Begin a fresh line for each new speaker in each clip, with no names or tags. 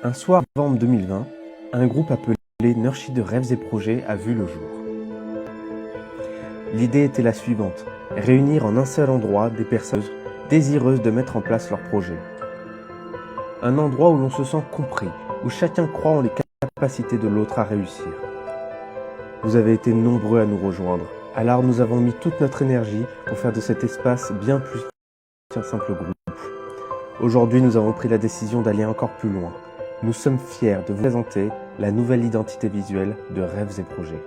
Un soir de novembre 2020, un groupe appelé Nurshi de rêves et projets a vu le jour. L'idée était la suivante, réunir en un seul endroit des personnes désireuses de mettre en place leur projet. Un endroit où l'on se sent compris, où chacun croit en les capacités de l'autre à réussir. Vous avez été nombreux à nous rejoindre, alors nous avons mis toute notre énergie pour faire de cet espace bien plus qu'un simple groupe. Aujourd'hui, nous avons pris la décision d'aller encore plus loin. Nous sommes fiers de vous présenter la nouvelle identité visuelle de Rêves et Projets.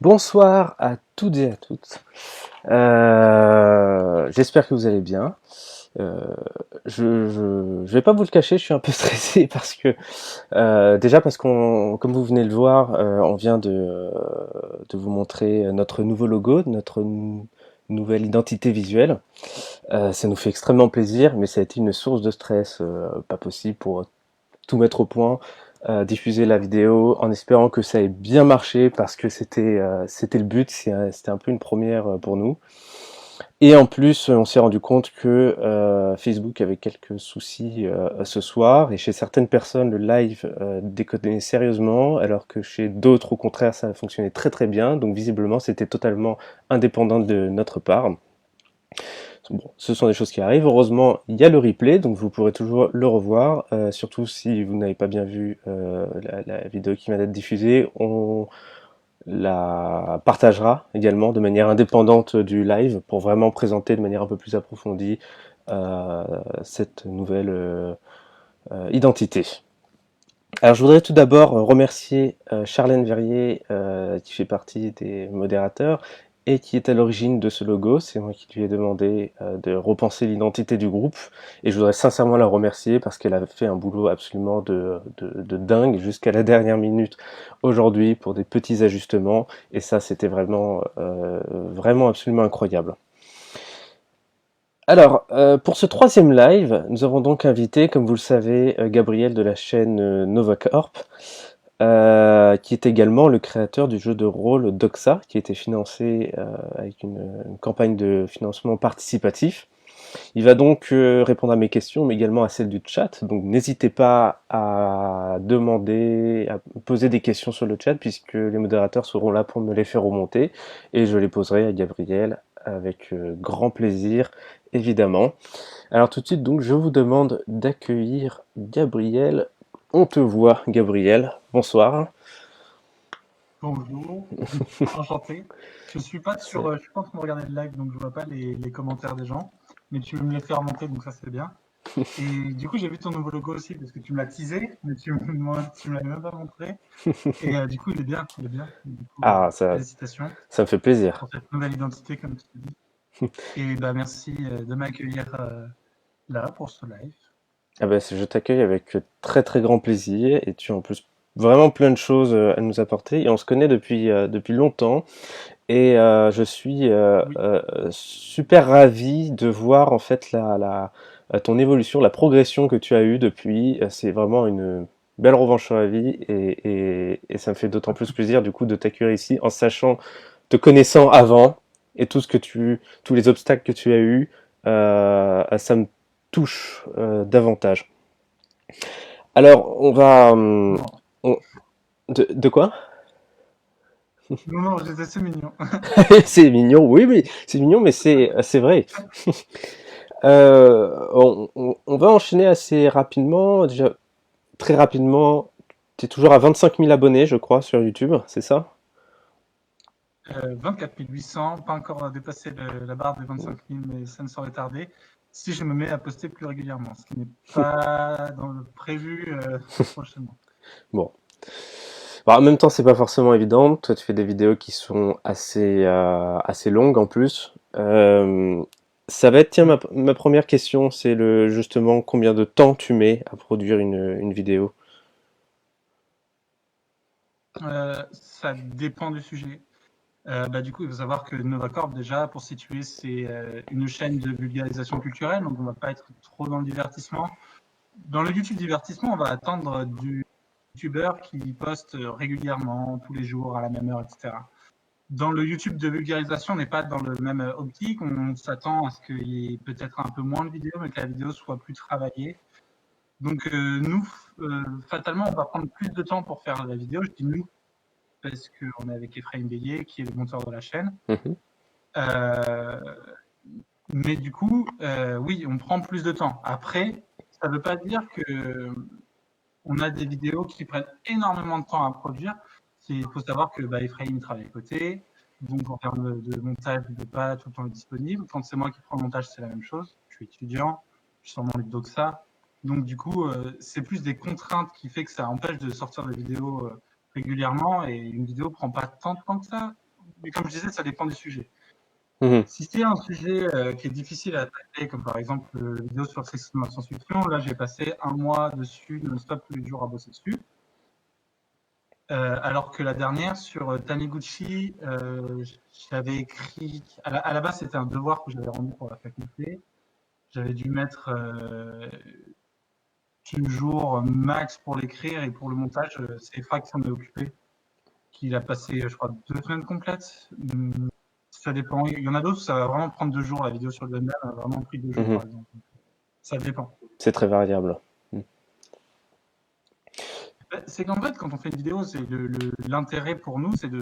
Bonsoir à toutes et à toutes. J'espère que vous allez bien. Je vais pas vous le cacher, je suis un peu stressé parce que déjà parce qu'on, comme vous venez de le voir, on vient de vous montrer notre nouveau logo, notre nouvelle identité visuelle. Ça nous fait extrêmement plaisir, mais ça a été une source de stress, pas possible pour tout mettre au point, diffuser la vidéo en espérant que ça ait bien marché parce que c'était le but, c'était un peu une première pour nous. Et en plus, on s'est rendu compte que Facebook avait quelques soucis ce soir, et chez certaines personnes, le live déconnait sérieusement, alors que chez d'autres, au contraire, ça fonctionnait très très bien. Donc visiblement, c'était totalement indépendant de notre part. Bon, ce sont des choses qui arrivent. Heureusement, il y a le replay, donc vous pourrez toujours le revoir. Surtout si vous n'avez pas bien vu la vidéo qui vient d'être diffusée, on la partagera également de manière indépendante du live pour vraiment présenter de manière un peu plus approfondie cette nouvelle identité. Alors je voudrais tout d'abord remercier Charlène Verrier qui fait partie des modérateurs et qui est à l'origine de ce logo. C'est moi qui lui ai demandé de repenser l'identité du groupe, et je voudrais sincèrement la remercier parce qu'elle a fait un boulot absolument de dingue jusqu'à la dernière minute aujourd'hui pour des petits ajustements, et ça c'était vraiment, vraiment absolument incroyable. Alors, pour ce troisième live, nous avons donc invité, comme vous le savez, Gabriel de la chaîne NovaCorp, qui est également le créateur du jeu de rôle Doxa, qui a été financé avec une campagne de financement participatif. Il va donc répondre à mes questions, mais également à celles du chat, donc n'hésitez pas à demander, à poser des questions sur le chat, puisque les modérateurs seront là pour me les faire remonter, et je les poserai à Gabriel avec grand plaisir, évidemment. Alors tout de suite, donc, je vous demande d'accueillir Gabriel. On te voit, Gabriel. Bonsoir.
Bonjour, enchanté. Je suis pas en train de regarder le live, donc je vois pas les commentaires des gens, mais tu me les fais remonter, donc ça c'est bien. Et du coup, j'ai vu ton nouveau logo aussi, parce que tu me l'as teasé, mais tu me l'avais même pas montré. Et du coup, il est bien, il est bien. Du coup,
Ah,
félicitations
ça me fait plaisir.
pour cette nouvelle identité, comme tu dis. Et bah, merci de m'accueillir là pour ce live.
Ah ben, je t'accueille avec très très grand plaisir, et tu as en plus vraiment plein de choses à nous apporter, et on se connaît depuis longtemps, et je suis
Oui,
super ravi de voir en fait ton évolution, la progression que tu as eue depuis. C'est vraiment une belle revanche sur la vie, et ça me fait d'autant plus plaisir du coup de t'accueillir ici en sachant, te connaissant avant, et tous les obstacles que tu as eus, ça me touche davantage. Alors, on va...
non,
on- de quoi?
non, non, j'étais assez mignon.
C'est mignon, oui, oui, c'est mignon, mais c'est vrai. On va enchaîner assez rapidement. Déjà, très rapidement, tu es toujours à 25 000 abonnés, je crois, sur YouTube, c'est ça?
24 800, pas encore dépassé la barre des 25 000, mais ça ne saurait tarder si je me mets à poster plus régulièrement, ce qui n'est pas dans le prévu prochainement.
Bon. Bah, en même temps, c'est pas forcément évident. Toi, tu fais des vidéos qui sont assez longues en plus. Ça va être, tiens,
Mm.
ma première question, c'est justement combien de temps tu mets à produire une vidéo?
Ça dépend du sujet. Bah, du coup, il faut savoir que NovaCorp, déjà, pour situer, c'est une chaîne de vulgarisation culturelle, donc on va pas être trop dans le divertissement. Dans le YouTube divertissement, on va attendre du youtubeur qui poste régulièrement, tous les jours, à la même heure, etc. Dans le YouTube de vulgarisation, on n'est pas dans le même optique. On s'attend à ce qu'il y ait peut-être un peu moins de vidéos, mais que la vidéo soit plus travaillée. Donc nous, fatalement, on va prendre plus de temps pour faire la vidéo. Je dis nous parce qu'on est avec Ephraim Bélier, qui est le monteur de la chaîne.
Mhm.
Euh, mais du coup, oui, on prend plus de temps. Après, ça ne veut pas dire que on a des vidéos qui prennent énormément de temps à produire. Il faut savoir que Ephraim travaille à côté. Donc, en termes de montage, il n'est pas tout le temps disponible. Quand c'est moi qui prends le montage, c'est la même chose. Je suis étudiant, je suis sûrement les dos que ça. Donc, du coup, c'est plus des contraintes qui fait que ça empêche de sortir des vidéos régulièrement. Et une vidéo prend pas tant de temps que ça. Mais comme je disais, ça dépend du sujet.
Mhm.
Si c'est un sujet qui est difficile à traiter, comme par exemple la vidéo sur le sexisme et la science-fiction, là j'ai passé un mois dessus, non-stop tous les jours à bosser dessus. Alors que la dernière sur Taniguchi, j'avais écrit. À la base, c'était un devoir que j'avais rendu pour la faculté. J'avais dû mettre 2 jours max pour l'écrire et pour le montage, c'est Efra qui s'en est occupé. Qu'il a passé, je crois, 2 semaines complètes. Ça dépend. Il y en a d'autres, ça va vraiment prendre 2 jours. La vidéo sur le Gundam a vraiment pris 2 jours,
Mhm.
par exemple. Ça dépend.
C'est très variable. Mhm.
C'est qu'en fait, quand on fait une vidéo, c'est l'intérêt pour nous, c'est de.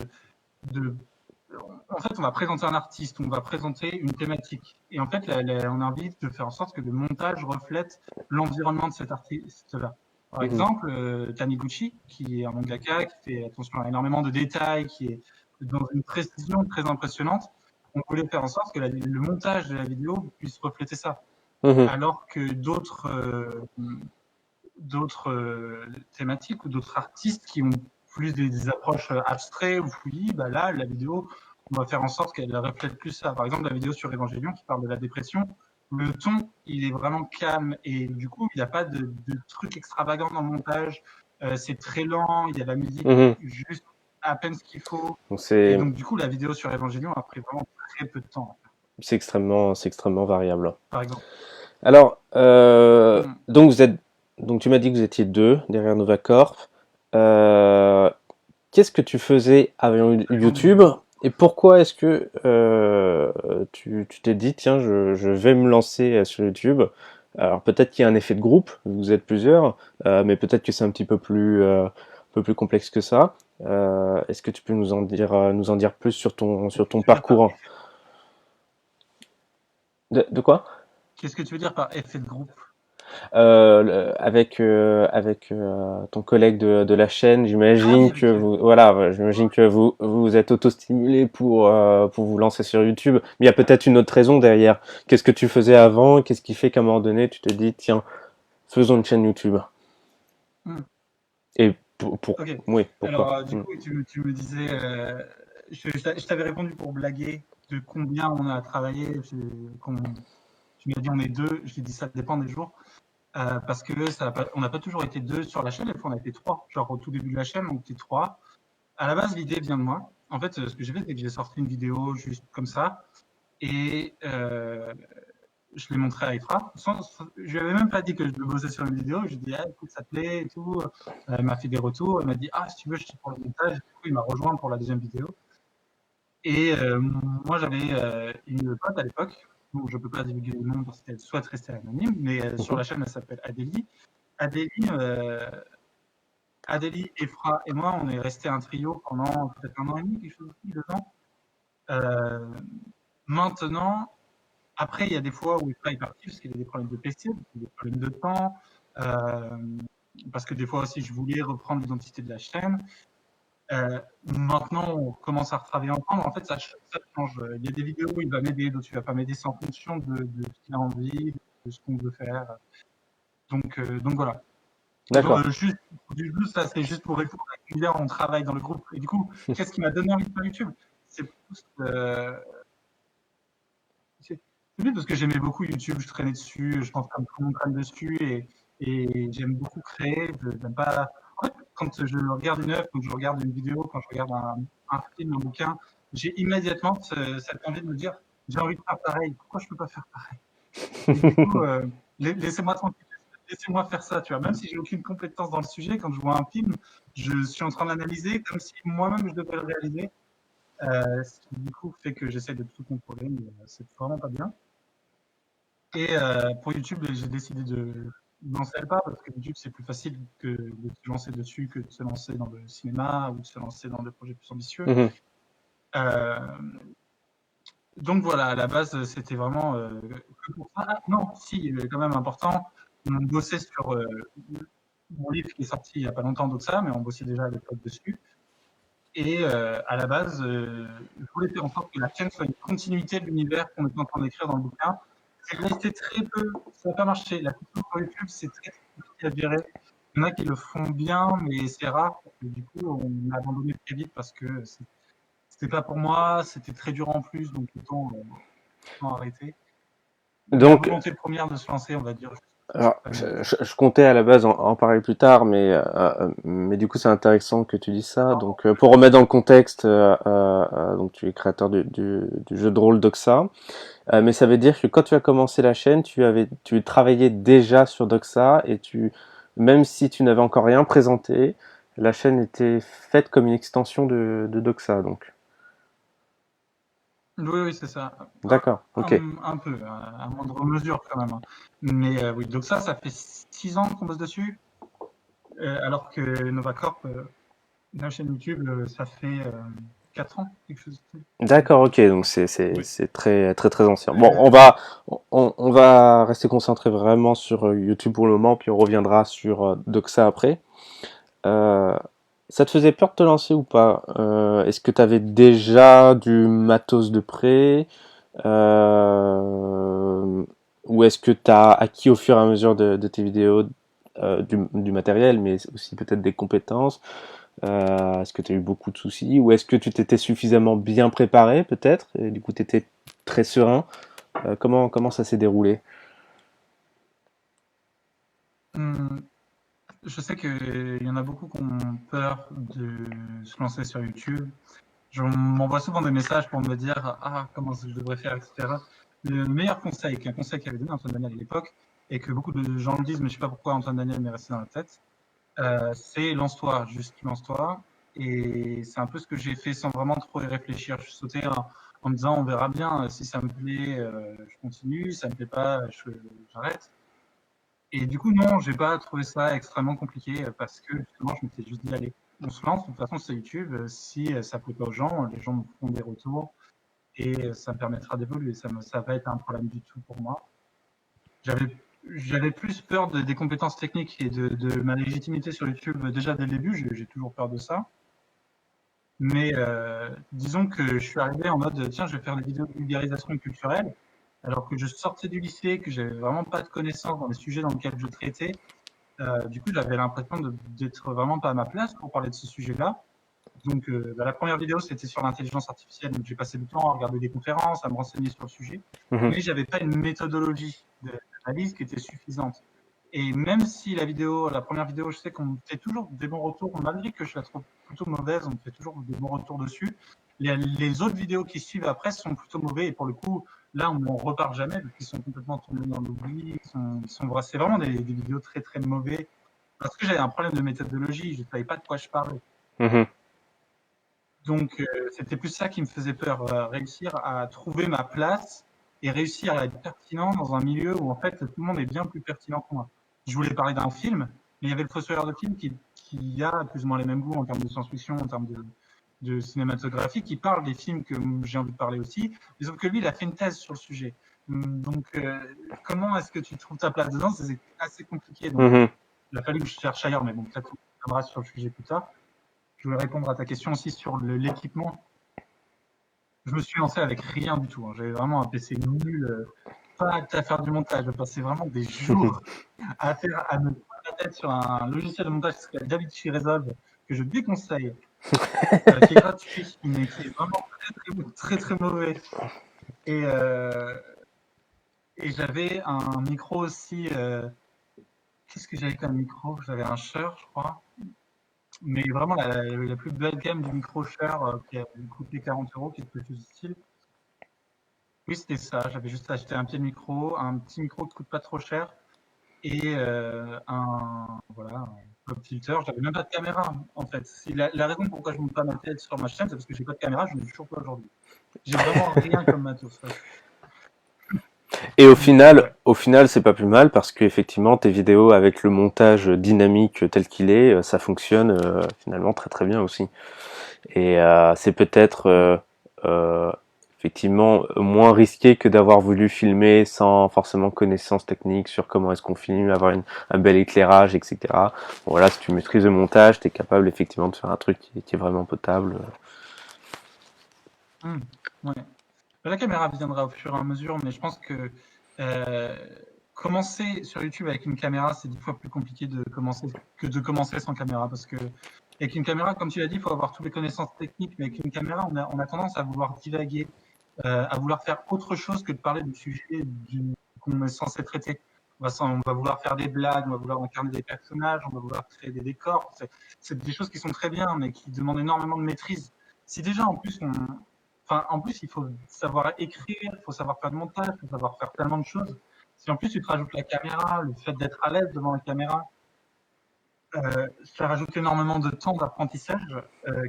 En fait, on va présenter un artiste, on va présenter une thématique. Et en fait, on a envie de faire en sorte que le montage reflète l'environnement de cet artiste-là. Par
Mhm.
exemple, Taniguchi, qui est un mangaka, qui fait attention à énormément de détails, qui est dans une précision très impressionnante, on voulait faire en sorte que le montage de la vidéo puisse refléter ça.
Mhm.
Alors que d'autres thématiques ou d'autres artistes qui ont plus des approches abstraites ou fouillis, bah là, la vidéo, on va faire en sorte qu'elle reflète plus ça. Par exemple, la vidéo sur Évangélion qui parle de la dépression, le ton, il est vraiment calme et du coup, il n'y a pas de trucs extravagants dans le montage. C'est très lent, il y a la musique
Mhm.
juste à peine ce qu'il faut.
Donc
Et
c'est
donc, du coup, la vidéo sur Évangélion a pris vraiment très peu de temps,
c'est extrêmement variable.
par exemple.
Alors,
Hmm.
donc tu m'as dit que vous étiez deux derrière NovaCorp. Euh, Qu'est-ce que tu faisais avant
Très grande
YouTube
équipe.
et pourquoi est-ce que tu t'es dit, tiens, je vais me lancer sur YouTube? Alors peut-être qu'il y a un effet de groupe, vous êtes plusieurs, mais peut-être que c'est un peu plus complexe que ça. Est-ce que tu peux nous en dire plus sur ton
Je veux dire par
parcours? De quoi?
Qu'est-ce que tu veux dire par effet de groupe?
Avec ton collègue de la chaîne,
Ah oui,
j'imagine que
avec
vous, voilà, ouais, j'imagine que vous êtes auto-stimulé pour vous lancer sur YouTube. Mais il y a peut-être une autre raison derrière. Qu'est-ce que tu faisais avant? Qu'est-ce qui fait qu'à un moment donné, tu te dis, tiens, faisons une chaîne YouTube.
hmm,
Et
ok.
oui,
Alors,
pourquoi?
du coup, tu me disais, je t'avais répondu pour blaguer de combien on a travaillé. Tu m'as dit on est deux. Je t'ai dit ça dépend des jours. Parce que on n'a pas toujours été deux sur la chaîne. Des fois, on a été trois. Genre, au tout début de la chaîne, on était trois. À la base, l'idée vient de moi. En fait, ce que j'ai fait, c'est que j'ai sorti une vidéo juste comme ça. Et je l'ai montré à Efra. Je lui avais même pas dit que je bossais sur une vidéo. Je lui ai dit, ah, écoute, ça te plaît et tout. Elle m'a fait des retours. Elle m'a dit, ah, si tu veux, je suis pour le montage. Du coup, il m'a rejoint pour la deuxième vidéo. Et moi, j'avais une pote à l'époque. Donc, je peux pas divulguer le nom parce qu'elle souhaite rester anonyme. Mais sur
Mhm,
la chaîne, elle s'appelle Adélie. Adélie, Adélie, Efra et moi, on est resté un trio pendant peut-être un an et demi, quelque chose aussi, 2 ans. Euh, Maintenant, après, il y a des fois où Efra est parti parce qu'il y a des problèmes de PC, des problèmes de temps, parce que des fois aussi, je voulais reprendre l'identité de la chaîne. Maintenant, on commence à retravailler ensemble. En fait, ça change. Il y a des vidéos où il va m'aider, d'autres il va pas m'aider. C'est en fonction de ce qu'il a envie, de ce qu'on veut faire. Donc voilà.
D'accord.
Juste, ça c'est juste pour répondre à une on travaille dans le groupe. Et du coup, qu'est-ce qui m'a donné envie de faire YouTube? C'est plus, c'est c'est juste parce que j'aimais beaucoup YouTube, je traînais dessus, je pense comme tout le monde traîne dessus et j'aime beaucoup créer. J'aime pas. En fait, quand je regarde une œuvre, quand je regarde une vidéo, quand je regarde un film, un bouquin, j'ai immédiatement cette envie de me dire j'ai envie de faire pareil. Pourquoi je peux pas faire pareil? Et du coup, laissez-moi tranquille, laissez-moi faire ça, tu vois. Même si j'ai aucune compétence dans le sujet, quand je vois un film, je suis en train d'analyser comme si moi-même je devais le réaliser. Ce qui du coup fait que j'essaie de tout contrôler, mais c'est vraiment pas bien. Et pour YouTube, j'ai décidé de lancer le pas parce que YouTube c'est plus facile que de se lancer dessus que de se lancer dans le cinéma ou de se lancer dans des projets plus ambitieux.
Mhm.
Euh, Donc voilà, à la base, c'était vraiment que pour ça. Ah, non, si, quand même important. On bossait sur mon livre qui est sorti il n'y a pas longtemps d'Oxa, mais on bossait déjà à l'époque dessus. Et à la base, je voulais faire en sorte que la chaîne soit une continuité de l'univers qu'on était en train d'écrire dans le bouquin. C'est resté très peu, ça n'a pas marché. La culture sur YouTube, c'est très, très compliqué à gérer. Il y en a qui le font bien, mais c'est rare. Et du coup, on a abandonné très vite parce que c'était pas pour moi, c'était très dur en plus, donc autant arrêter. La
Donc,
volonté première de se lancer, on va dire,
alors,
pas eu.
je comptais à la base en parler plus tard, mais du coup c'est intéressant que tu dises ça.
Pardon.
Donc pour remettre dans le contexte, donc tu es créateur du jeu de rôle Doxa, mais ça veut dire que quand tu as commencé la chaîne, tu travaillais déjà sur Doxa et même si tu n'avais encore rien présenté, la chaîne était faite comme une extension de Doxa. Donc
Oui, oui, c'est ça.
d'accord, ok,
Un peu, à moindre mesure quand même, hein. Mais oui, donc ça fait 6 ans qu'on bosse dessus, alors que NovaCorp, la chaîne YouTube, ça fait 4 ans, quelque chose.
d'accord, ok. Donc
Oui.
c'est très très très ancien. Bon,
Euh,
on va rester concentré vraiment sur YouTube pour le moment, puis on reviendra sur Doxa après. Euh, Ça te faisait peur de te lancer ou pas? Est-ce que tu avais déjà du matos de prêt? Euh, ou est-ce que tu as acquis au fur et à mesure de tes vidéos du matériel, mais aussi peut-être des compétences? Est-ce que tu as eu beaucoup de soucis? Ou est-ce que tu t'étais suffisamment bien préparé peut-être? Et du coup, tu étais très serein? Comment ça s'est déroulé?
hum, je sais qu'il y en a beaucoup qui ont peur de se lancer sur YouTube. Je m'envoie souvent des messages pour me dire ah comment je devrais faire, etc. Le meilleur conseil, qu'un conseil qu'avait donné Antoine Daniel à l'époque, et que beaucoup de gens le disent, mais je sais pas pourquoi Antoine Daniel m'est resté dans la tête, c'est lance-toi, juste lance-toi. Et c'est un peu ce que j'ai fait sans vraiment trop y réfléchir. Je suis sauté en me disant on verra bien, si ça me plaît, je continue, si ça me plaît pas, j'arrête. Et du coup, non, j'ai pas trouvé ça extrêmement compliqué parce que justement, je m'étais juste dit, allez, on se lance. De toute façon, c'est YouTube. Si ça plaît pas aux gens, les gens me feront des retours et ça me permettra d'évoluer. Ça va être un problème du tout pour moi. J'avais, j'avais plus peur des compétences techniques et de ma légitimité sur YouTube déjà dès le début. J'ai toujours peur de ça. Mais disons que je suis arrivé en mode, tiens, je vais faire des vidéos de vulgarisation culturelle, alors que je sortais du lycée, que j'avais vraiment pas de connaissances dans les sujets dans lesquels je traitais. Du coup, j'avais l'impression d'être vraiment pas à ma place pour parler de ce sujet-là. Donc, la première vidéo, c'était sur l'intelligence artificielle. Donc, j'ai passé du temps à regarder des conférences, à me renseigner sur le sujet.
Mhm,
Mais j'avais pas une méthodologie d'analyse qui était suffisante. Et même si la première vidéo, je sais qu'on me fait toujours des bons retours, malgré que je la trouve plutôt mauvaise, on me fait toujours des bons retours dessus. Les autres vidéos qui suivent après sont plutôt mauvais. Et pour le coup, là, on n'en repart jamais, parce qu'ils sont complètement tombés dans l'oubli. C'est vraiment des vidéos très, très mauvais. Parce que j'avais un problème de méthodologie, je ne savais pas de quoi je parlais.
mhm,
Donc, c'était plus ça qui me faisait peur, réussir à trouver ma place et réussir à être pertinent dans un milieu où en fait tout le monde est bien plus pertinent que moi. Je voulais parler d'un film, mais il y avait le fossoyeur de film qui a plus ou moins les mêmes goûts en termes de science-fiction, en termes de cinématographie, qui parle des films que j'ai envie de parler aussi, mais sauf que lui, il a fait une thèse sur le sujet. Donc, comment est-ce que tu trouves ta place dedans? C'est assez compliqué. Donc,
mhm.
il a fallu que je cherche ailleurs, mais bon, peut-être qu'on reviendra sur le sujet plus tard. Je voulais répondre à ta question aussi sur l'équipement. Je me suis lancé avec rien du tout, hein. J'avais vraiment un PC nul, pas apte à faire du montage. Je passais vraiment des jours à me prendre la tête sur un logiciel de montage qui s'appelle DaVinci Resolve, que je déconseille, qui est gratuit, mais qui est vraiment très, très mauvais. Et, euh, et j'avais un micro aussi. Qu'est-ce que j'avais comme micro? J'avais un Shure, je crois. Mais vraiment la plus belle gamme du micro Shure qui a coûté 40 euros, qui est plus utile. Oui, c'était ça. J'avais juste acheté un petit micro qui coûte pas trop cher et un pop filter. J'avais même pas de caméra en fait. La raison pourquoi je monte pas ma tête sur ma chaîne, c'est parce que j'ai pas de caméra. Je n'ai toujours pas aujourd'hui. J'ai vraiment rien comme matos. Ouais.
Et au
Donc,
final,
ouais.
au final, c'est pas plus mal parce qu'effectivement, tes vidéos avec le montage dynamique tel qu'il est, ça fonctionne finalement très très bien aussi. Et c'est peut-être effectivement moins risqué que d'avoir voulu filmer sans forcément connaissance technique sur comment est-ce qu'on filme, avoir un bel éclairage, etc. Bon, voilà, si tu maîtrises le montage, tu es capable effectivement de faire un truc qui est vraiment potable.
Ouais. La caméra viendra au fur et à mesure, mais je pense que euh, commencer sur YouTube avec une caméra, c'est 10 fois plus compliqué que de commencer sans caméra, parce que avec une caméra, comme tu l'as dit, il faut avoir toutes les connaissances techniques, mais avec une caméra, on a tendance à vouloir divaguer, à vouloir faire autre chose que de parler du sujet qu'on est censé traiter. On va vouloir faire des blagues, on va vouloir incarner des personnages, on va vouloir créer des décors. C'est des choses qui sont très bien, mais qui demandent énormément de maîtrise. Si déjà en plus en plus, il faut savoir écrire, il faut savoir faire de montage, il faut savoir faire tellement de choses. Si en plus tu te rajoutes la caméra, le fait d'être à l'aise devant la caméra, ça rajoute énormément de temps d'apprentissage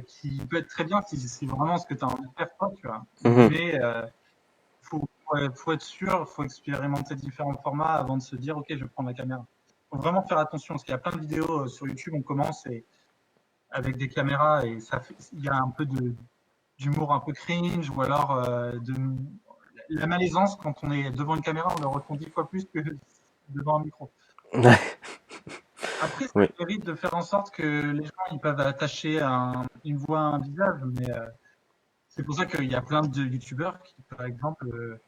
qui peut être très bien si c'est vraiment ce que tu as envie de faire, toi, tu vois.
Mhm.
Mais faut être sûr, il faut expérimenter différents formats avant de se dire, OK, je vais prendre la caméra. Il faut vraiment faire attention, parce qu'il y a plein de vidéos sur YouTube, on commence avec des caméras et il y a un peu d'humour un peu cringe ou alors la malaisance quand on est devant une caméra, on le ressent 10 fois plus que devant un micro. Après, ça
Oui.
mérite de faire en sorte que les gens ils peuvent attacher une voix à un visage, mais c'est pour ça qu'il y a plein de youtubeurs qui, par exemple,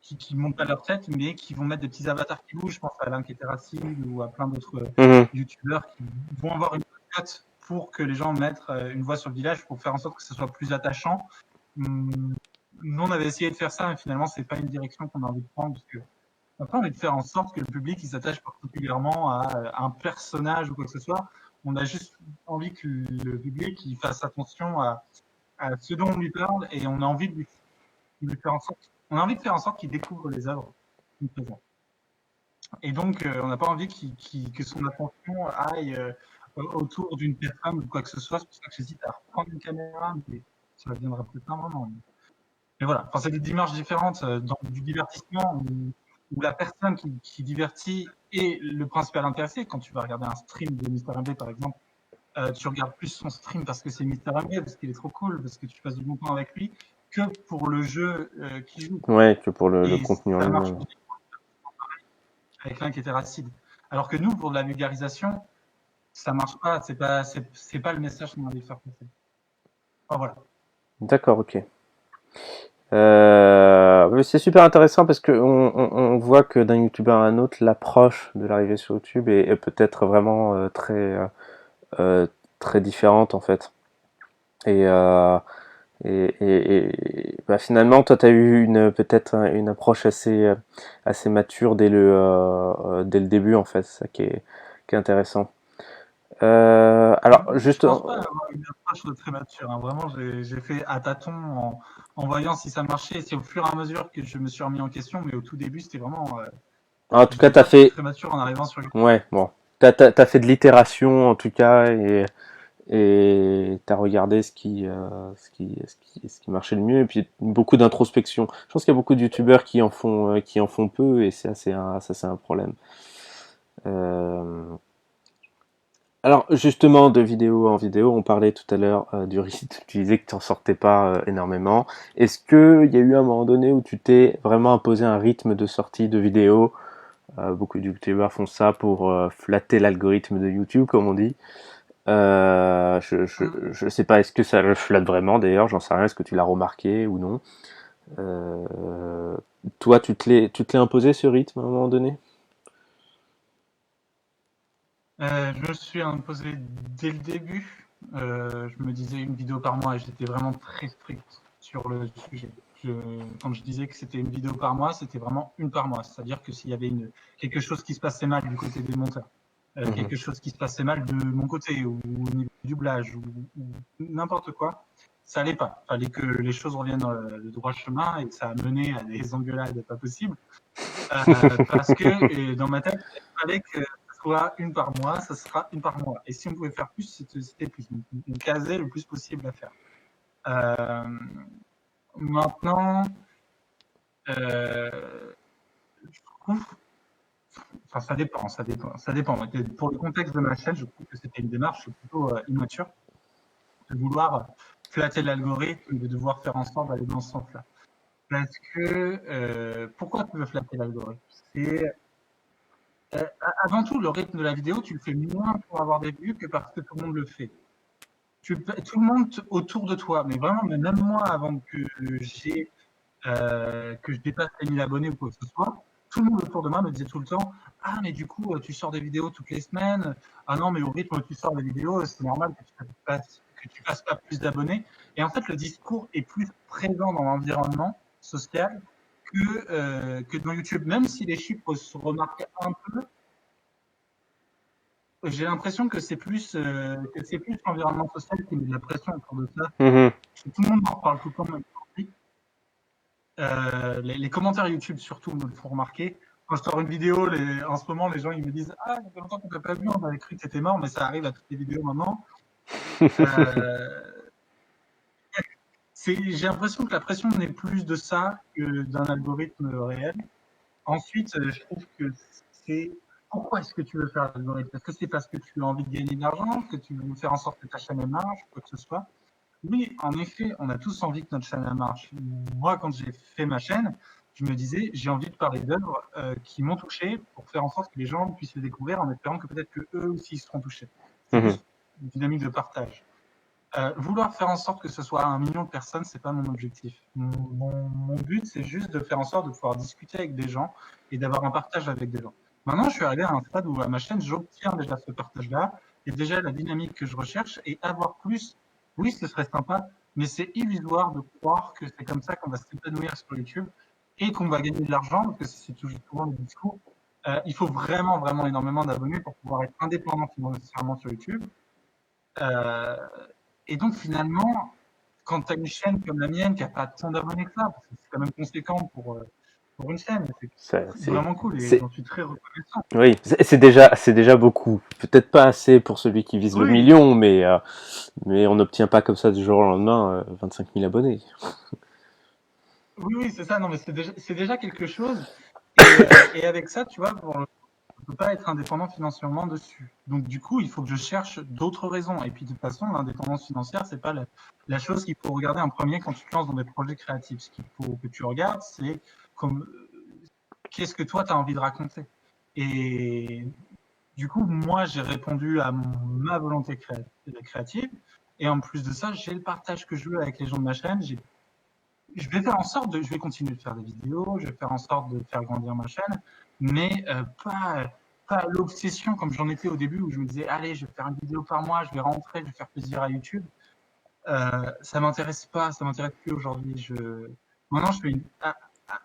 qui montent pas leur tête, mais qui vont mettre des petits avatars qui bougent. Je pense à Alain Kéteracide ou à plein d'autres
Mhm.
youtubeurs qui vont avoir une cote pour que les gens mettent une voix sur le village pour faire en sorte que ce soit plus attachant. Nous, on avait essayé de faire ça, mais finalement, c'est pas une direction qu'on a envie de prendre, parce que après, on a envie de faire en sorte que le public il s'attache particulièrement à un personnage ou quoi que ce soit. On a juste envie que le public il fasse attention à ce dont on lui parle et on a envie de lui faire en sorte, on a envie de faire en sorte qu'il découvre les œuvres qu'il présente. Et donc, on n'a pas envie que son attention aille autour d'une personne ou quoi que ce soit. C'est pour ça que j'hésite à reprendre une caméra, mais ça viendra peut-être un moment. Mais voilà, enfin, c'est des démarches différentes dans du divertissement où la personne qui divertit est le principal intéressé. Quand tu vas regarder un stream de Mister MB, par exemple, tu regardes plus son stream parce que c'est Mister MB, parce qu'il est trop cool, parce que tu passes du bon temps avec lui, que pour le jeu qu'il joue.
Ouais, que pour le
Et
contenu en
ça marche
lui-même.
avec l'un qui était racide. Alors que nous, pour de la vulgarisation, ça marche pas. C'est pas le message qu'on a envie de faire passer. Enfin, voilà.
D'accord, ok. Mais c'est super intéressant parce que on voit que d'un youtubeur à un autre, l'approche de l'arrivée sur YouTube est peut-être vraiment euh, très différente en fait. Et, bah, finalement, toi, tu as eu peut-être une approche assez mature dès le début en fait, c'est ça qui est intéressant. Alors,
Je
juste,
pense pas avoir une approche très mature. Hein. Vraiment, j'ai fait à tâtons en voyant si ça marchait. C'est au fur et à mesure que je me suis remis en question, mais au tout début, c'était vraiment.
en tout cas,
J'étais
t'as
pas très
fait,
très mature en arrivant sur YouTube.
ouais, bon, t'as fait de l'itération en tout cas et t'as regardé ce qui marchait le mieux et puis beaucoup d'introspection. Je pense qu'il y a beaucoup de youtubeurs qui en font peu et ça c'est un problème. Euh, alors justement de vidéo en vidéo, on parlait tout à l'heure du rythme. Tu disais que tu en sortais pas énormément. Est-ce que il y a eu un moment donné où tu t'es vraiment imposé un rythme de sortie de vidéo? Beaucoup de youtubeurs font ça pour flatter l'algorithme de YouTube, comme on dit.
Hum.
Je sais pas, est-ce que ça le flatte vraiment d'ailleurs, j'en sais rien, est-ce que tu l'as remarqué ou non? Toi, tu te l'es imposé ce rythme à un moment donné?
Je me suis imposé dès le début. Je me disais une vidéo par mois et j'étais vraiment très strict sur le sujet. Quand je disais que c'était une vidéo par mois, c'était vraiment une par mois. C'est-à-dire que s'il y avait quelque chose qui se passait mal du côté des monteurs,
Mhm.
quelque chose qui se passait mal de mon côté ou au niveau du doublage ou n'importe quoi, ça allait pas. Il fallait que les choses reviennent dans le droit chemin et ça a mené à des engueulades pas possibles. Parce que dans ma tête, il fallait que ce soit une par mois, ça sera une par mois. Et si on pouvait faire plus, c'était plus. On casait le plus possible à faire. Euh, Maintenant, je trouve, enfin ça dépend. Pour le contexte de ma chaîne, je trouve que c'était une démarche plutôt immature de vouloir flatter l'algorithme, de devoir faire en sorte d'aller dans ce sens-là. Parce que pourquoi tu veux flatter l'algorithme? C'est avant tout, le rythme de la vidéo, tu le fais moins pour avoir des vues que parce que tout le monde le fait. Tout le monde autour de toi, mais vraiment, mais même moi, avant que je dépasse les 1000 abonnés ou quoi que ce soit, tout le monde autour de moi me disait tout le temps: Ah, mais du coup, tu sors des vidéos toutes les semaines. Ah non, mais au rythme où tu sors des vidéos, c'est normal que tu fasses pas plus d'abonnés. Et en fait, le discours est plus présent dans l'environnement social que dans YouTube. Même si les chiffres se remarquent un peu, j'ai l'impression que c'est plus l'environnement social qui met de la pression autour de ça.
Mhm.
Tout le monde en parle tout le temps, même aujourd'hui. Les commentaires YouTube surtout me le font remarquer. Quand je sors une vidéo, en ce moment, les gens ils me disent ah, il y a longtemps qu'on t'a pas vu, on avait cru que t'étais mort, mais ça arrive à toutes les vidéos maintenant. Euh, j'ai l'impression que la pression n'est plus de ça que d'un algorithme réel. Ensuite, je trouve que c'est pourquoi est-ce que tu veux faire l'algorithme? Est-ce que c'est parce que tu as envie de gagner de l'argent, que tu veux faire en sorte que ta chaîne marche, quoi que ce soit? Oui, en effet, on a tous envie que notre chaîne marche. Moi, quand j'ai fait ma chaîne, je me disais, j'ai envie de parler d'œuvres qui m'ont touché pour faire en sorte que les gens puissent les découvrir en espérant que peut-être que eux aussi seront touchés. C'est
Mhm.
plus une dynamique de partage. Vouloir faire en sorte que ce soit 1 million de personnes, c'est pas mon objectif. Mon but, c'est juste de faire en sorte de pouvoir discuter avec des gens et d'avoir un partage avec des gens. Maintenant, je suis arrivé à un stade où à ma chaîne, j'obtiens déjà ce partage-là et déjà la dynamique que je recherche et avoir plus. Oui, ce serait sympa, mais c'est illusoire de croire que c'est comme ça qu'on va s'épanouir sur YouTube et qu'on va gagner de l'argent, parce que c'est toujours souvent le discours. Il faut vraiment, vraiment énormément d'abonnés pour pouvoir être indépendant financièrement sur YouTube. Euh, et donc, finalement, quand tu as une chaîne comme la mienne qui n'a pas tant d'abonnés que ça, parce que c'est quand même conséquent pour une chaîne,
Ça,
c'est vraiment cool et
c'est,
j'en suis très reconnaissant.
oui, c'est déjà beaucoup. Peut-être pas assez pour celui qui vise le
Oui,
million, mais on n'obtient pas comme ça du jour au lendemain 25 000 abonnés.
oui, oui, c'est ça. Non, mais c'est déjà quelque chose. Et avec ça, tu vois, on ne peut pas être indépendant financièrement dessus. Donc, du coup, il faut que je cherche d'autres raisons. Et puis, de toute façon, l'indépendance financière, c'est pas la chose qu'il faut regarder en premier quand tu te lances dans des projets créatifs. Ce qu'il faut que tu regardes, c'est comme qu'est-ce que toi, tu as envie de raconter. Et du coup, moi, j'ai répondu à ma volonté créative. Et en plus de ça, j'ai le partage que je veux avec les gens de ma chaîne. Je vais faire en sorte je vais continuer de faire des vidéos, je vais faire en sorte de faire grandir ma chaîne, mais pas l'obsession comme j'en étais au début où je me disais, allez, je vais faire une vidéo par mois, je vais rentrer, je vais faire plaisir à YouTube. Ça m'intéresse pas, ça m'intéresse plus aujourd'hui. Maintenant,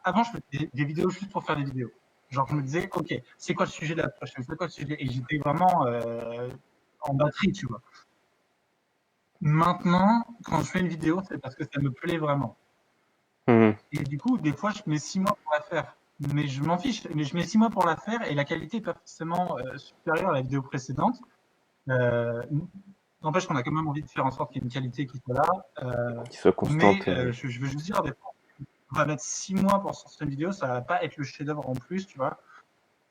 avant, je faisais des vidéos juste pour faire des vidéos. Genre, je me disais, ok, c'est quoi le sujet de la prochaine, c'est quoi le sujet? Et j'étais vraiment en batterie, tu vois. Maintenant, quand je fais une vidéo, c'est parce que ça me plaît vraiment.
Mhm.
Et du coup, des fois, je mets 6 mois pour la faire. Mais je m'en fiche. Mais je mets 6 mois pour la faire et la qualité n'est pas forcément supérieure à la vidéo précédente. Euh, N'empêche qu'on a quand même envie de faire en sorte qu'il y ait une qualité qui soit là.
Qui soit
Mais
constante.
je veux juste dire, des fois, on va mettre 6 mois pour sortir une vidéo, ça va pas être le chef-d'œuvre en plus, tu vois.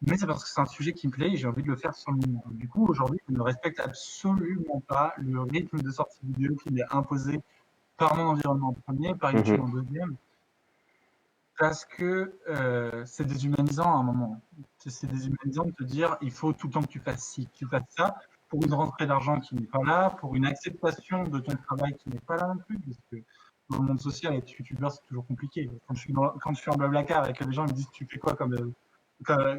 Mais c'est parce que c'est un sujet qui me plaît et j'ai envie de le faire sur le moment. Du coup, aujourd'hui, je ne respecte absolument pas le rythme de sortie vidéo qui m'est imposé par mon environnement en premier, par YouTube
Mhm.
en deuxième. Parce que c'est déshumanisant à un moment. C'est déshumanisant de te dire il faut tout le temps que tu fasses ci, que tu fasses ça, pour une rentrée d'argent qui n'est pas là, pour une acceptation de ton travail qui n'est pas là non plus, parce que dans le monde social, être youtubeur, c'est toujours compliqué. Quand je suis en blablacar et que les gens me disent tu fais quoi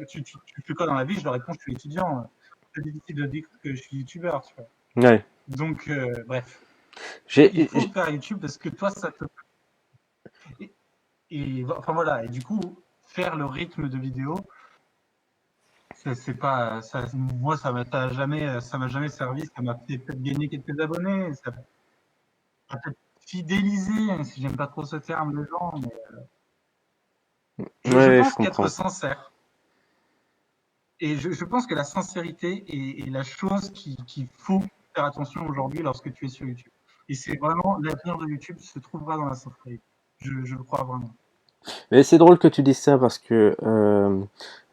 tu fais quoi dans la vie, je leur réponds je suis étudiant. c'est difficile de dire que je suis youtubeur, tu vois.
Ouais.
Donc, bref, il
J'ai,
faut faire YouTube parce que toi, ça te. Et, enfin voilà, et du coup, faire le rythme de vidéo, c'est pas. Ça, moi, ça m'a jamais servi, ça m'a fait peut-être gagner quelques abonnés, ça m'a peut-être fidélisé, hein, si j'aime pas trop ce terme, les gens, mais je
ouais, je
pense qu'être
comprends.
sincère, et je pense que la sincérité est la chose qu'il faut faire attention aujourd'hui lorsque tu es sur YouTube. Et c'est vraiment l'avenir de YouTube se trouvera dans la sincérité. Je le crois vraiment.
Mais c'est drôle que tu dises ça parce que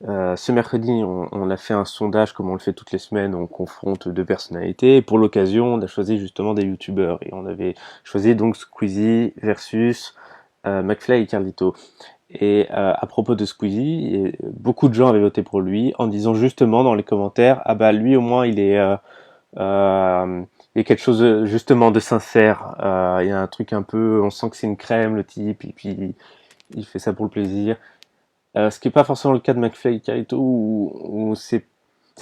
ce mercredi, on a fait un sondage comme on le fait toutes les semaines, on confronte deux personnalités. Et pour l'occasion, on a choisi justement des youtubeurs et on avait choisi donc Squeezie versus McFly et Carlito. Et à propos de Squeezie, beaucoup de gens avaient voté pour lui en disant justement dans les commentaires, ah bah lui au moins il y a quelque chose justement de sincère. Il y a un truc un peu, on sent que c'est une crème le type, et puis il fait ça pour le plaisir. Ce qui est pas forcément le cas de McFly et Carlito où c'est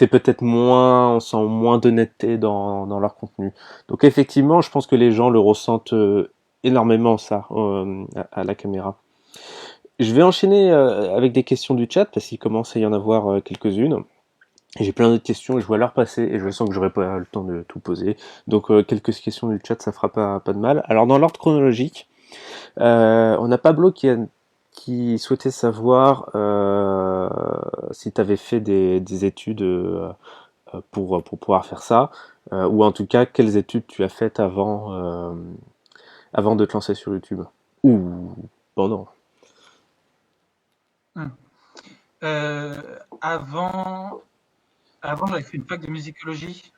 peut-être moins, on sent moins d'honnêteté dans leur contenu. Donc effectivement, je pense que les gens le ressentent énormément ça à la caméra. Je vais enchaîner avec des questions du chat parce qu'il commence à y en avoir quelques-unes. J'ai plein d'autres questions et je vois l'heure passer et je sens que j'aurai pas le temps de tout poser. Donc quelques questions du chat, ça fera pas de mal. Alors dans l'ordre chronologique, on a Pablo qui souhaitait savoir si tu avais fait des études pour pouvoir faire ça, ou en tout cas quelles études tu as faites avant de te lancer sur YouTube. Ou pendant.
Hum. Avant, j'avais fait une fac de musicologie.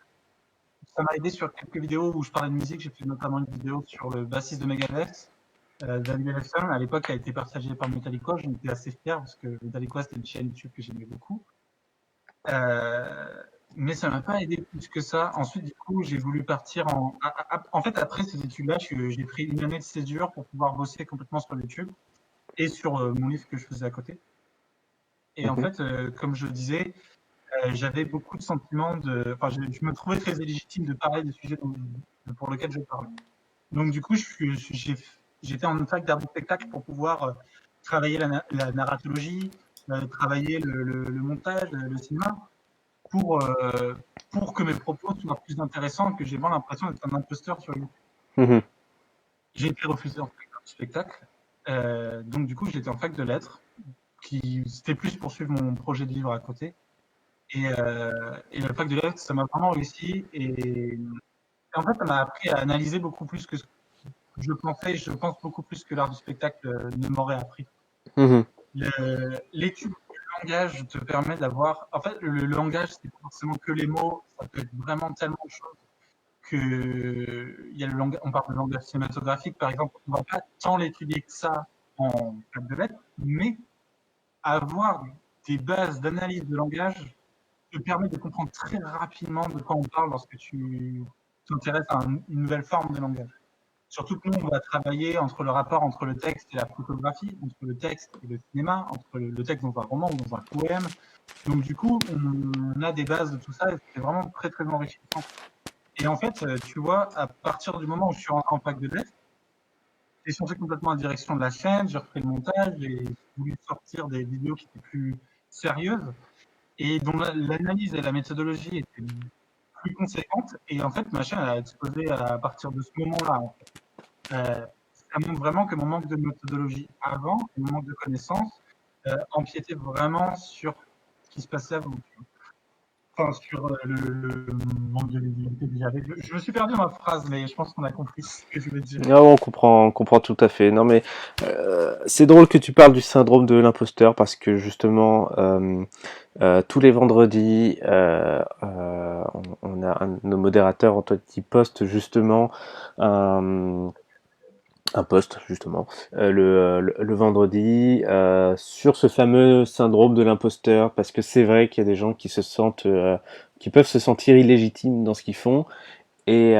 Ça m'a aidé sur quelques vidéos où je parlais de musique. J'ai fait notamment une vidéo sur le bassiste de Megadeth, Daniel Elfman. À l'époque, a été partagée par Metallica. J'en étais assez fier parce que Metallica, c'était une chaîne YouTube que j'aimais beaucoup. Euh, mais ça m'a pas aidé plus que ça. Ensuite, du coup, j'ai voulu partir en fait, après ces études-là, j'ai pris une année de césure pour pouvoir bosser complètement sur YouTube et sur mon livre que je faisais à côté. Et en
Mhm,
fait, comme je le disais, j'avais beaucoup de sentiments de. Enfin, je me trouvais très illégitime de parler des sujets pour lesquels je parle. Donc, du coup, j'étais en fac d'art du spectacle pour pouvoir travailler la narratologie, travailler le montage, le cinéma, pour, euh, pour que mes propos soient plus intéressants, que j'ai vraiment l'impression d'être un imposteur sur YouTube.
mhm,
J'ai été refusé en fac d'art du spectacle. Donc, du coup, j'étais en fac de lettres, qui c'était plus pour suivre mon projet de livre à côté. Et le fac de lettres, ça m'a vraiment réussi. Et en fait, ça m'a appris à analyser beaucoup plus que ce que je pensais. Je pense beaucoup plus que l'art du spectacle ne m'aurait appris.
mhm,
L'étude du langage te permet d'avoir. En fait, le langage, c'est pas forcément que les mots. Ça peut être vraiment tellement de choses que il y a le langage. On parle de langage cinématographique, par exemple. On va pas tant l'étudier que ça en fac de lettres, mais avoir des bases d'analyse de langage te permet de comprendre très rapidement de quoi on parle lorsque tu t'intéresses à une nouvelle forme de langage. Surtout que nous, on va travailler entre le rapport entre le texte et la photographie, entre le texte et le cinéma, entre le texte dans un roman ou dans un poème. Donc du coup, on a des bases de tout ça et c'est vraiment très très enrichissant. Et en fait, tu vois, à partir du moment où je suis rentré en fac de lettres, j'ai changé complètement la direction de la chaîne, j'ai refait le montage, j'ai voulu sortir des vidéos qui étaient plus sérieuses et dont l'analyse et la méthodologie étaient plus conséquentes. Et en fait, ma chaîne a explosé à partir de ce moment-là. En fait. Ça montre vraiment que mon manque de méthodologie avant, et mon manque de connaissances, empiétait vraiment sur ce qui se passait avant. Enfin, sur le manque de visibilité que j'avais. Je me suis perdu dans ma phrase, mais je pense qu'on a compris ce que je voulais dire.
ah, on comprend tout à fait. Non mais c'est drôle que tu parles du syndrome de l'imposteur parce que justement tous les vendredis on a un de nos modérateurs Antoine qui poste justement un, un post justement le vendredi sur ce fameux syndrome de l'imposteur parce que c'est vrai qu'il y a des gens qui se sentent qui peuvent se sentir illégitimes dans ce qu'ils font et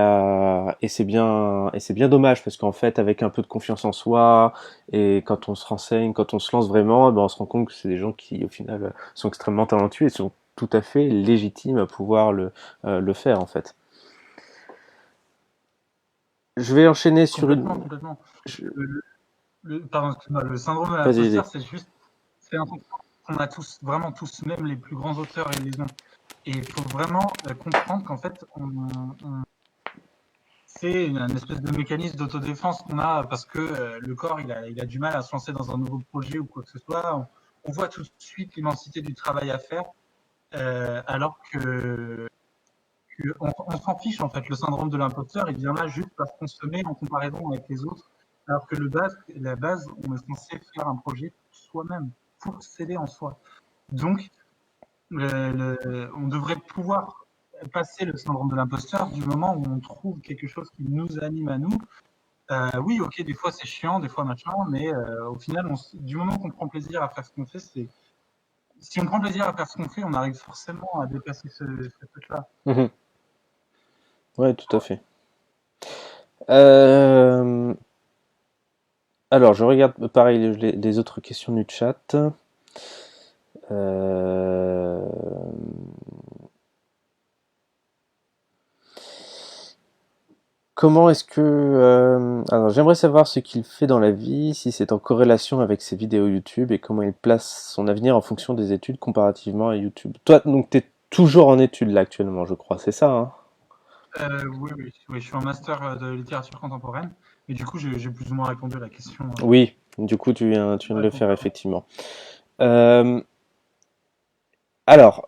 c'est bien dommage parce qu'en fait avec un peu de confiance en soi et quand on se renseigne, quand on se lance vraiment, ben on se rend compte que c'est des gens qui au final sont extrêmement talentueux et sont tout à fait légitime à pouvoir le faire en fait. Je vais enchaîner sur une.
Complètement, complètement.
je-
Pardon, excuse-moi, le syndrome de
Vas-y,
l'imposteur,
vas-y.
c'est un truc qu'on a tous, vraiment tous, même les plus grands auteurs, ils les ont. Et il faut vraiment comprendre qu'en fait, c'est une espèce de mécanisme d'autodéfense qu'on a parce que le corps, il a du mal à se lancer dans un nouveau projet ou quoi que ce soit. On voit tout de suite l'immensité du travail à faire, alors on s'en fiche en fait. Le syndrome de l'imposteur, il vient là juste parce qu'on se met en comparaison avec les autres, alors que la base, on est censé faire un projet pour soi-même, pour s'aider en soi. Donc, on devrait pouvoir passer le syndrome de l'imposteur du moment où on trouve quelque chose qui nous anime à nous. Oui, ok, des fois c'est chiant, des fois machin, mais au final, du moment qu'on prend plaisir à faire ce qu'on fait, si on prend plaisir à faire ce qu'on fait, on arrive forcément à dépasser ce truc-là.
Mhm. Ouais, tout à fait. Euh, Alors, je regarde pareil les autres questions du chat. Euh, Comment est-ce que... Alors, j'aimerais savoir ce qu'il fait dans la vie, si c'est en corrélation avec ses vidéos YouTube et comment il place son avenir en fonction des études comparativement à YouTube. Toi, donc, t'es toujours en études là actuellement, je crois, c'est ça, hein?
Oui, oui, oui, je suis en master de littérature contemporaine, et du coup, j'ai plus ou moins répondu à la question.
Oui, du coup, tu viens de le
Réponse
faire
avant.
effectivement. Euh, alors,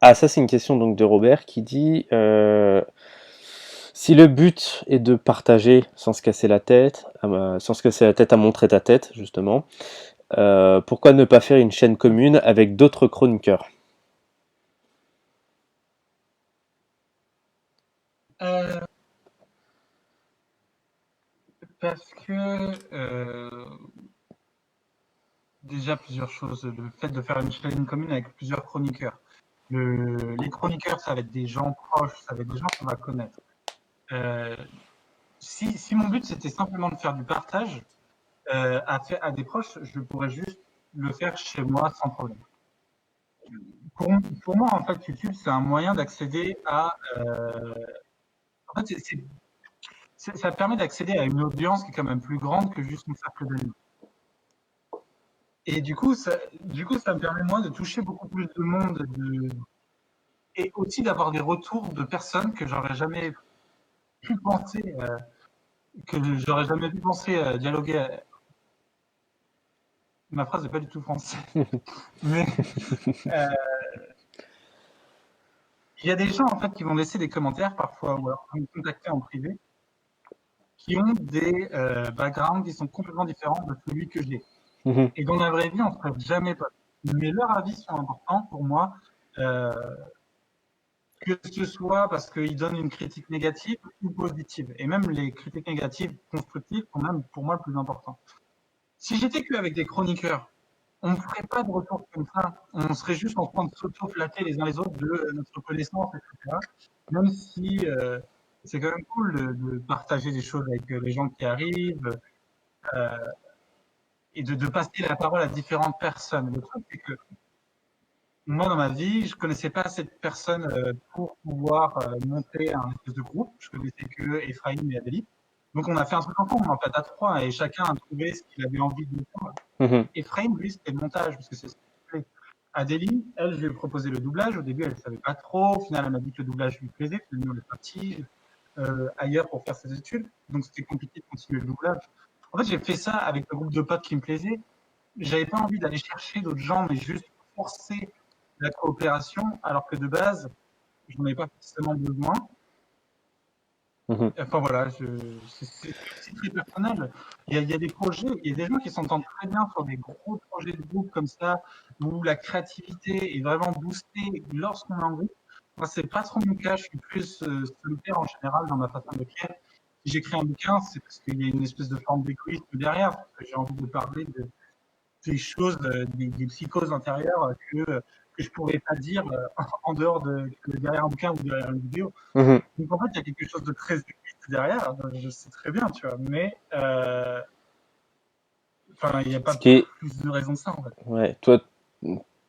ah, ça c'est une question donc de Robert qui dit si le but est de partager sans se casser la tête, sans se casser la tête à montrer ta tête justement, pourquoi ne pas faire une chaîne commune avec d'autres chroniqueurs?
Euh, Parce que déjà plusieurs choses. Le fait de faire une chaîne commune avec plusieurs chroniqueurs. Les chroniqueurs, ça va être des gens proches, ça va être des gens qu'on va connaître. Euh, si mon but c'était simplement de faire du partage à des proches, je pourrais juste le faire chez moi sans problème. Pour, pour moi, en fait, YouTube, c'est un moyen d'accéder à. En fait, ça permet d'accéder à une audience qui est quand même plus grande que juste mon cercle d'amis. Et du coup, ça me permet moi de toucher beaucoup plus de monde et aussi d'avoir des retours de personnes que j'aurais jamais pu penser, dialoguer. Ma phrase n'est pas du tout français, mais euh, il y a des gens en fait qui vont laisser des commentaires parfois ou alors me contacter en privé, qui ont des backgrounds qui sont complètement différents de celui que j'ai.
Mhm,
Et dans la vraie vie, on ne serait jamais pas. Mais leurs avis sont importants pour moi, euh, que ce soit parce qu'ils donnent une critique négative ou positive. Et même les critiques négatives constructives sont même pour moi le plus important. Si j'étais que avec des chroniqueurs, on ne ferait pas de retour comme ça. On serait juste en train de s'auto-flatter les uns les autres de notre connaissance, etc. Même si c'est quand même cool de partager des choses avec les gens qui arrivent euh, et de passer la parole à différentes personnes. Le truc, c'est que moi, dans ma vie, je connaissais pas cette personne pour pouvoir monter un espèce de groupe. Je connaissais que Ephraim et Adélie. Donc, on a fait un truc ensemble, en fait, à trois, et chacun a trouvé ce qu'il avait envie de faire.
mhm,
Ephraim, lui, c'était le montage, parce que c'est ce qu'il fait. Adélie, elle, je lui ai proposé le doublage. Au début, elle ne savait pas trop. Au final, elle m'a dit que le doublage lui plaisait. Finalement, on est parti ailleurs pour faire ses études. Donc, c'était compliqué de continuer le doublage. En fait, j'ai fait ça avec le groupe de potes qui me plaisait. J'avais pas envie d'aller chercher d'autres gens, mais juste forcer la coopération, alors que de base, je n'en avais pas forcément besoin.
mhm,
Enfin voilà, c'est aussi très personnel. Il y a des projets, il y a des gens qui s'entendent très bien sur des gros projets de groupe comme ça, où la créativité est vraiment boostée lorsqu'on est en groupe. Moi, c'est pas trop mon cas, je suis plus solitaire en général dans ma façon d'écrire. Si j'écris un bouquin, c'est parce qu'il y a une espèce de forme d'égoïsme derrière, parce que j'ai envie de parler des choses, des psychoses intérieures que je pourrais pas dire en dehors que derrière un bouquin ou derrière une vidéo.
mhm.
Donc en fait, il y a quelque chose de très égoïste derrière, je sais très bien, tu vois, mais enfin, il n'y a
Ce
pas
qui est,
plus de raison que ça, en fait.
ouais, toi,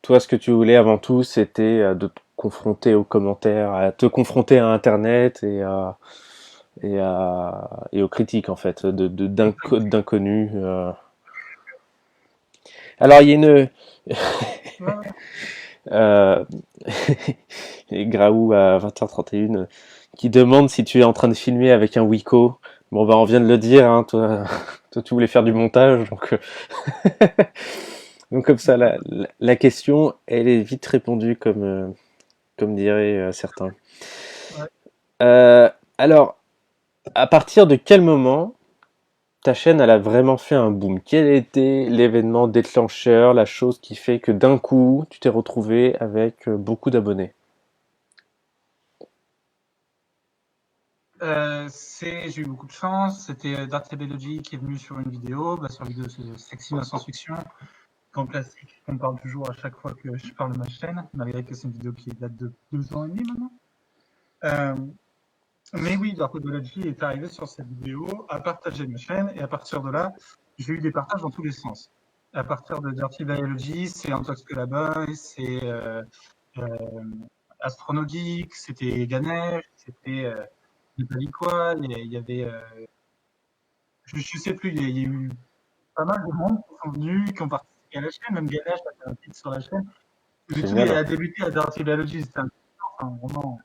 toi, ce que tu voulais avant tout, c'était de te confronter aux commentaires, à te confronter à Internet et aux critiques en fait, d'inconnus. Alors il y a une
Ouais, ouais.
euh, et Graou à 20h31 qui demande si tu es en train de filmer avec un Wiko. Bon bah on vient de le dire, hein, toi, toi tu voulais faire du montage, donc comme ça la question elle est vite répondue comme diraient certains.
Ouais.
Euh, alors à partir de quel moment ta chaîne elle a vraiment fait un boom? Quel était l'événement déclencheur, la chose qui fait que d'un coup tu t'es retrouvé avec beaucoup d'abonnés?
J'ai eu beaucoup de chance. C'était Darty qui est venu sur une vidéo, sur la vidéo Sexy ma science-fiction, grand classique qu'on parle toujours à chaque fois que je parle de ma chaîne, malgré que c'est une vidéo qui date de 2 ans et demi maintenant. Euh, mais oui, Darty est arrivé sur cette vidéo, a partagé ma chaîne, et à partir de là, j'ai eu des partages dans tous les sens. À partir de Dirty Biology, c'est Antox Boy, c'est euh, Astronogeek, c'était Ganesh, c'était quoi, il y avait, je sais plus, il y a eu pas mal de monde qui sont venus, qui ont participé à la chaîne, même Ganesh a fait un titre sur la chaîne.
Génial.
A débuté à Dirty Biology, c'était vraiment,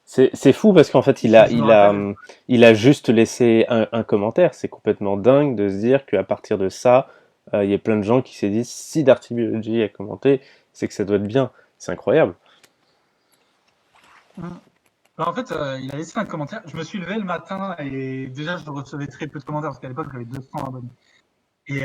C'est fou parce qu'en fait
je me rappelle.
il a juste laissé un commentaire. C'est complètement dingue de se dire qu'à partir de ça, il y a plein de gens qui se disent si Darty Biology a commenté, c'est que ça doit être bien. C'est incroyable.
En fait, il a laissé un commentaire. Je me suis levé le matin et déjà, je recevais très peu de commentaires parce qu'à l'époque, j'avais 200 abonnés. Et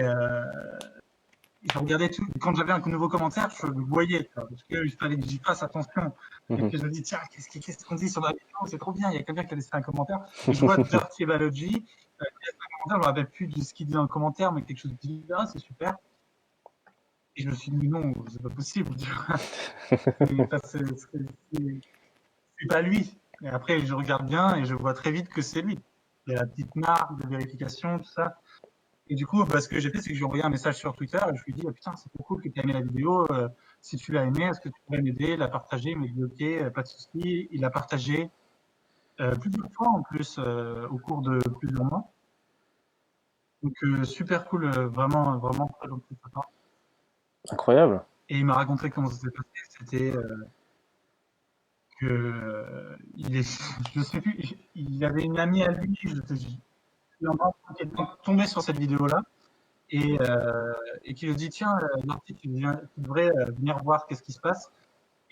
je regardais tout. Quand j'avais un nouveau commentaire, je le voyais, parce qu'il fallait que j'y fasse attention. Et
Mhm.
puis je me dis, tiens, qu'est-ce qu'on dit sur la vidéo? C'est trop bien, il y a quelqu'un qui a laissé un commentaire. Et je vois Dirty Biology, qui a laissé un commentaire, je me rappelle plus de ce qu'il dit dans le commentaire, mais quelque chose de dit, ah, c'est super. Et je me suis dit, non, c'est pas possible. C'est pas lui. Et après, je regarde bien et je vois très vite que c'est lui. Il y a la petite marque de vérification, tout ça. Et du coup, ce que j'ai fait, c'est que j'ai envoyé un message sur Twitter et je lui ai dit, oh, putain, c'est trop cool que tu aies aimé la vidéo. Si tu l'as aimé, est-ce que tu pourrais m'aider, la partager? Il m'a dit, ok, pas de souci. Il l'a partagé plusieurs fois en plus au cours de plusieurs mois. Donc, super cool, vraiment, vraiment très gentil de sa part.
Incroyable.
Et il m'a raconté comment ça s'est passé. C'était que je sais plus, il avait une amie à lui, je suis qui est tombé sur cette vidéo-là et qui lui dit tiens, Marty, tu devrais venir voir qu'est-ce qui se passe.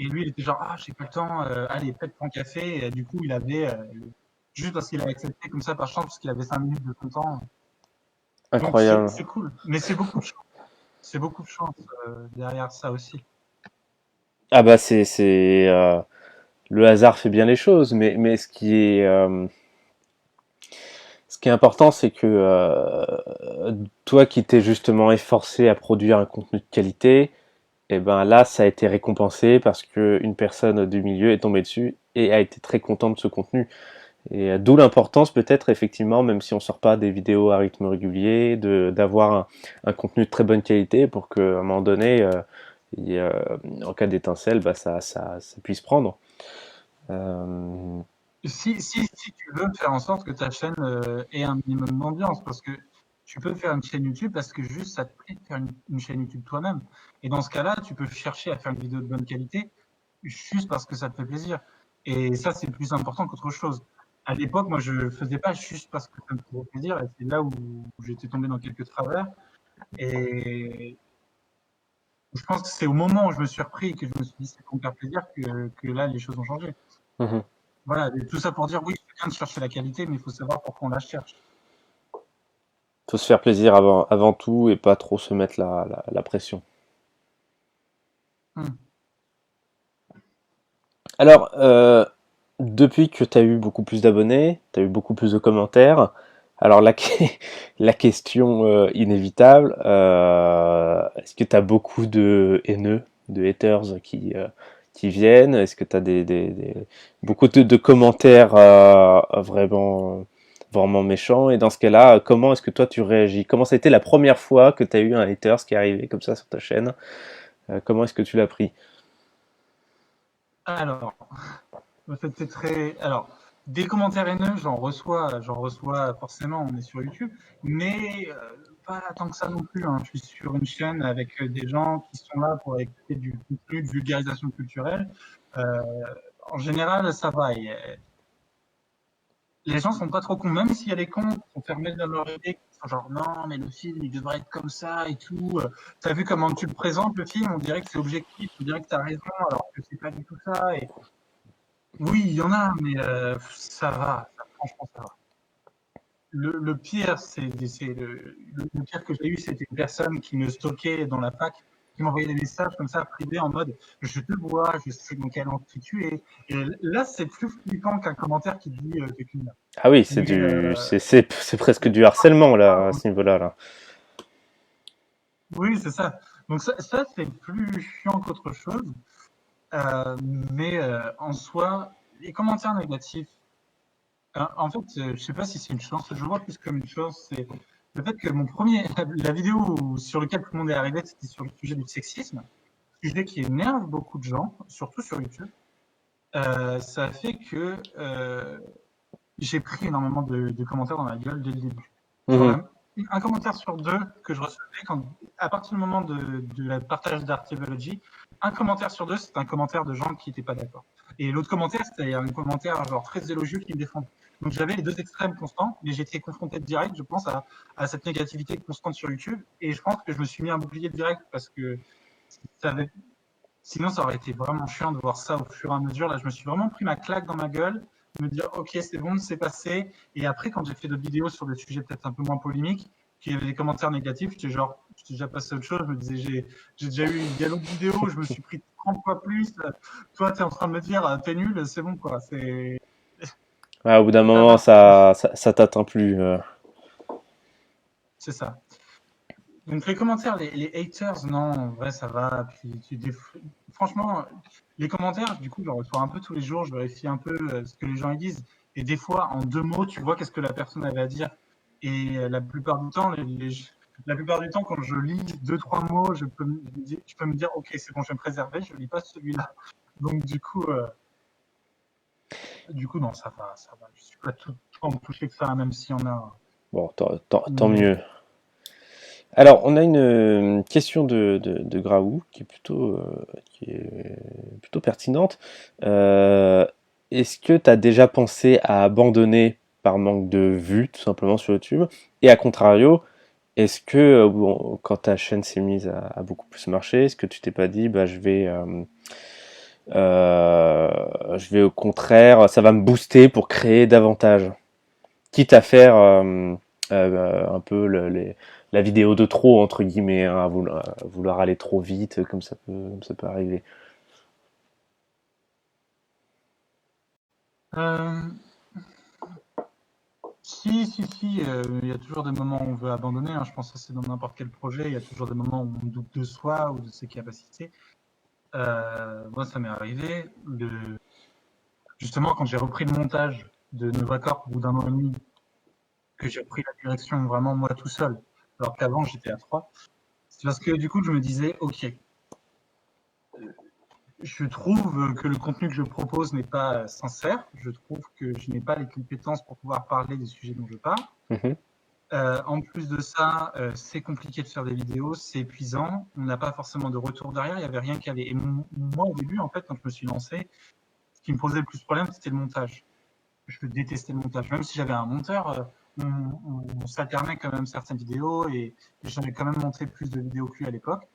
Et lui, il était genre ah, j'ai pas le temps, allez, peut-être prends un café. Et du coup, il avait juste parce qu'il a accepté comme ça par chance, parce qu'il avait 5 minutes de son temps. Donc
Incroyable.
c'est cool, mais c'est beaucoup de chance. C'est beaucoup de chance derrière ça aussi.
Ah bah le hasard fait bien les choses, mais ce qui est important, c'est que toi qui t'es justement efforcé à produire un contenu de qualité, et ben là, ça a été récompensé parce que une personne du milieu est tombée dessus et a été très contente de ce contenu. Et d'où l'importance peut-être effectivement, même si on sort pas des vidéos à rythme régulier, de d'avoir un contenu de très bonne qualité pour qu'à un moment donné, en cas d'étincelle, bah ça puisse prendre. Euh,
Si tu veux faire en sorte que ta chaîne ait un minimum d'ambiance, parce que tu peux faire une chaîne YouTube parce que juste ça te plaît de faire une chaîne YouTube toi-même. Et dans ce cas-là, tu peux chercher à faire une vidéo de bonne qualité juste parce que ça te fait plaisir. Et ça, c'est plus important qu'autre chose. À l'époque, moi, je faisais pas juste parce que ça me faisait plaisir, et c'est là où j'étais tombé dans quelques travers. Et je pense que c'est au moment où je me suis repris et que je me suis dit c'est pour me faire plaisir que là, les choses ont changé.
mhm.
Voilà, et tout ça pour dire oui, c'est bien de chercher la qualité, mais il faut savoir pourquoi on la cherche.
Faut se faire plaisir avant tout et pas trop se mettre la pression.
Hmm.
Alors, depuis que tu as eu beaucoup plus d'abonnés, tu as eu beaucoup plus de commentaires, alors la question inévitable, est-ce que tu as beaucoup de haineux, de haters qui viennent? Est-ce que tu as beaucoup de commentaires vraiment, vraiment méchant. Et dans ce cas-là, comment est-ce que toi tu réagis? Comment ça a été la première fois que tu as eu un haters qui est arrivé comme ça sur ta chaîne? Comment est-ce que tu l'as pris?
Alors, c'était très. Alors, des commentaires haineux, j'en reçois forcément, on est sur YouTube, mais pas tant que ça non plus, hein. Je suis sur une chaîne avec des gens qui sont là pour écouter du contenu de vulgarisation culturelle. Euh, En général, ça va. Les gens sont pas trop cons, même s'il y a des cons qui sont fermés dans leur idée, qui sont genre non, mais le film il devrait être comme ça et tout. T'as vu comment tu le présentes le film, on dirait que c'est objectif, on dirait que t'as raison, alors que c'est pas du tout ça. Et oui, il y en a, mais ça va, franchement ça va. Le pire, le pire que j'ai eu, c'était une personne qui me stockait dans la fac, qui m'envoyait des messages comme ça privés en mode je te vois, je sais dans quel endroit tu es. Et là, c'est plus flippant qu'un commentaire qui dit t'es qu'une merde.
Ah oui,
Mais
c'est presque du harcèlement là à ce niveau-là là.
oui, c'est ça. Donc ça c'est plus chiant qu'autre chose. Euh, mais en soi, les commentaires négatifs, en fait, je sais pas si c'est une chance. Je le vois plus comme une chance. C'est le fait que la vidéo sur laquelle tout le monde est arrivé, c'était sur le sujet du sexisme, sujet qui énerve beaucoup de gens, surtout sur YouTube. Ça a fait que j'ai pris énormément de commentaires dans la gueule dès le début. Genre,
Mhm.
un commentaire sur deux que je recevais à partir du moment de la partage d'Archaeology, un commentaire sur deux, c'était un commentaire de gens qui n'étaient pas d'accord. Et l'autre commentaire, c'était un commentaire genre très élogieux qui me défendait. Donc j'avais les deux extrêmes constants, mais j'étais confronté direct, je pense, à cette négativité constante sur YouTube. Et je pense que je me suis mis un bouclier direct parce que ça avait, sinon, ça aurait été vraiment chiant de voir ça au fur et à mesure. Là, je me suis vraiment pris ma claque dans ma gueule, de me dire, OK, c'est bon, c'est passé. Et après, quand j'ai fait d'autres vidéos sur des sujets peut-être un peu moins polémiques, qu'il y avait des commentaires négatifs, j'étais déjà passé à autre chose. Je me disais, j'ai déjà eu une autre vidéo où je me suis pris 30 fois plus. Toi, tu es en train de me dire, t'es nul, c'est bon, quoi.
Ah, au bout d'un
Ça
moment,
va.
ça t'atteint plus.
C'est ça. Donc les commentaires, les haters, non, en vrai, ça va. Franchement, les commentaires, du coup, je reçois un peu tous les jours, je vérifie un peu ce que les gens ils disent. Et des fois, en deux mots, tu vois qu'est-ce que la personne avait à dire. Et la plupart du temps, la plupart du temps, quand je lis deux, trois mots, je peux me dire, ok, c'est bon, je vais me préserver, je lis pas celui-là. Donc du coup, non, ça va, ça va. Je suis pas tout en touché que ça, même s'il y en a.
Bon, tant
Mais
mieux. Alors, on a une question de Graou qui est plutôt pertinente. Euh, Est-ce que tu as déjà pensé à abandonner par manque de vues, tout simplement, sur YouTube? Et à contrario, est-ce que bon, quand ta chaîne s'est mise à beaucoup plus marcher, est-ce que tu t'es pas dit, bah, je vais au contraire, ça va me booster pour créer davantage? Quitte à faire un peu la vidéo de trop entre guillemets, hein, à vouloir aller trop vite, comme ça peut arriver.
euh, si, il y a toujours des moments où on veut abandonner, hein. Je pense que c'est dans n'importe quel projet. Il y a toujours des moments où on doute de soi ou de ses capacités. Moi, ça m'est arrivé. Justement, quand j'ai repris le montage de Novacorp au bout d'un an et demi, que j'ai repris la direction vraiment moi tout seul, alors qu'avant j'étais à trois, c'est parce que du coup je me disais, ok, je trouve que le contenu que je propose n'est pas sincère, je trouve que je n'ai pas les compétences pour pouvoir parler des sujets dont je parle.
Mhm,
En plus de ça, c'est compliqué de faire des vidéos, c'est épuisant, on n'a pas forcément de retour derrière, il n'y avait rien qui allait. Et moi, au début, en fait, quand je me suis lancé, ce qui me posait le plus de problème, c'était le montage. Je détestais le montage. Même si j'avais un monteur, on s'alternait quand même certaines vidéos et j'en ai quand même monté plus de vidéos que lui à l'époque.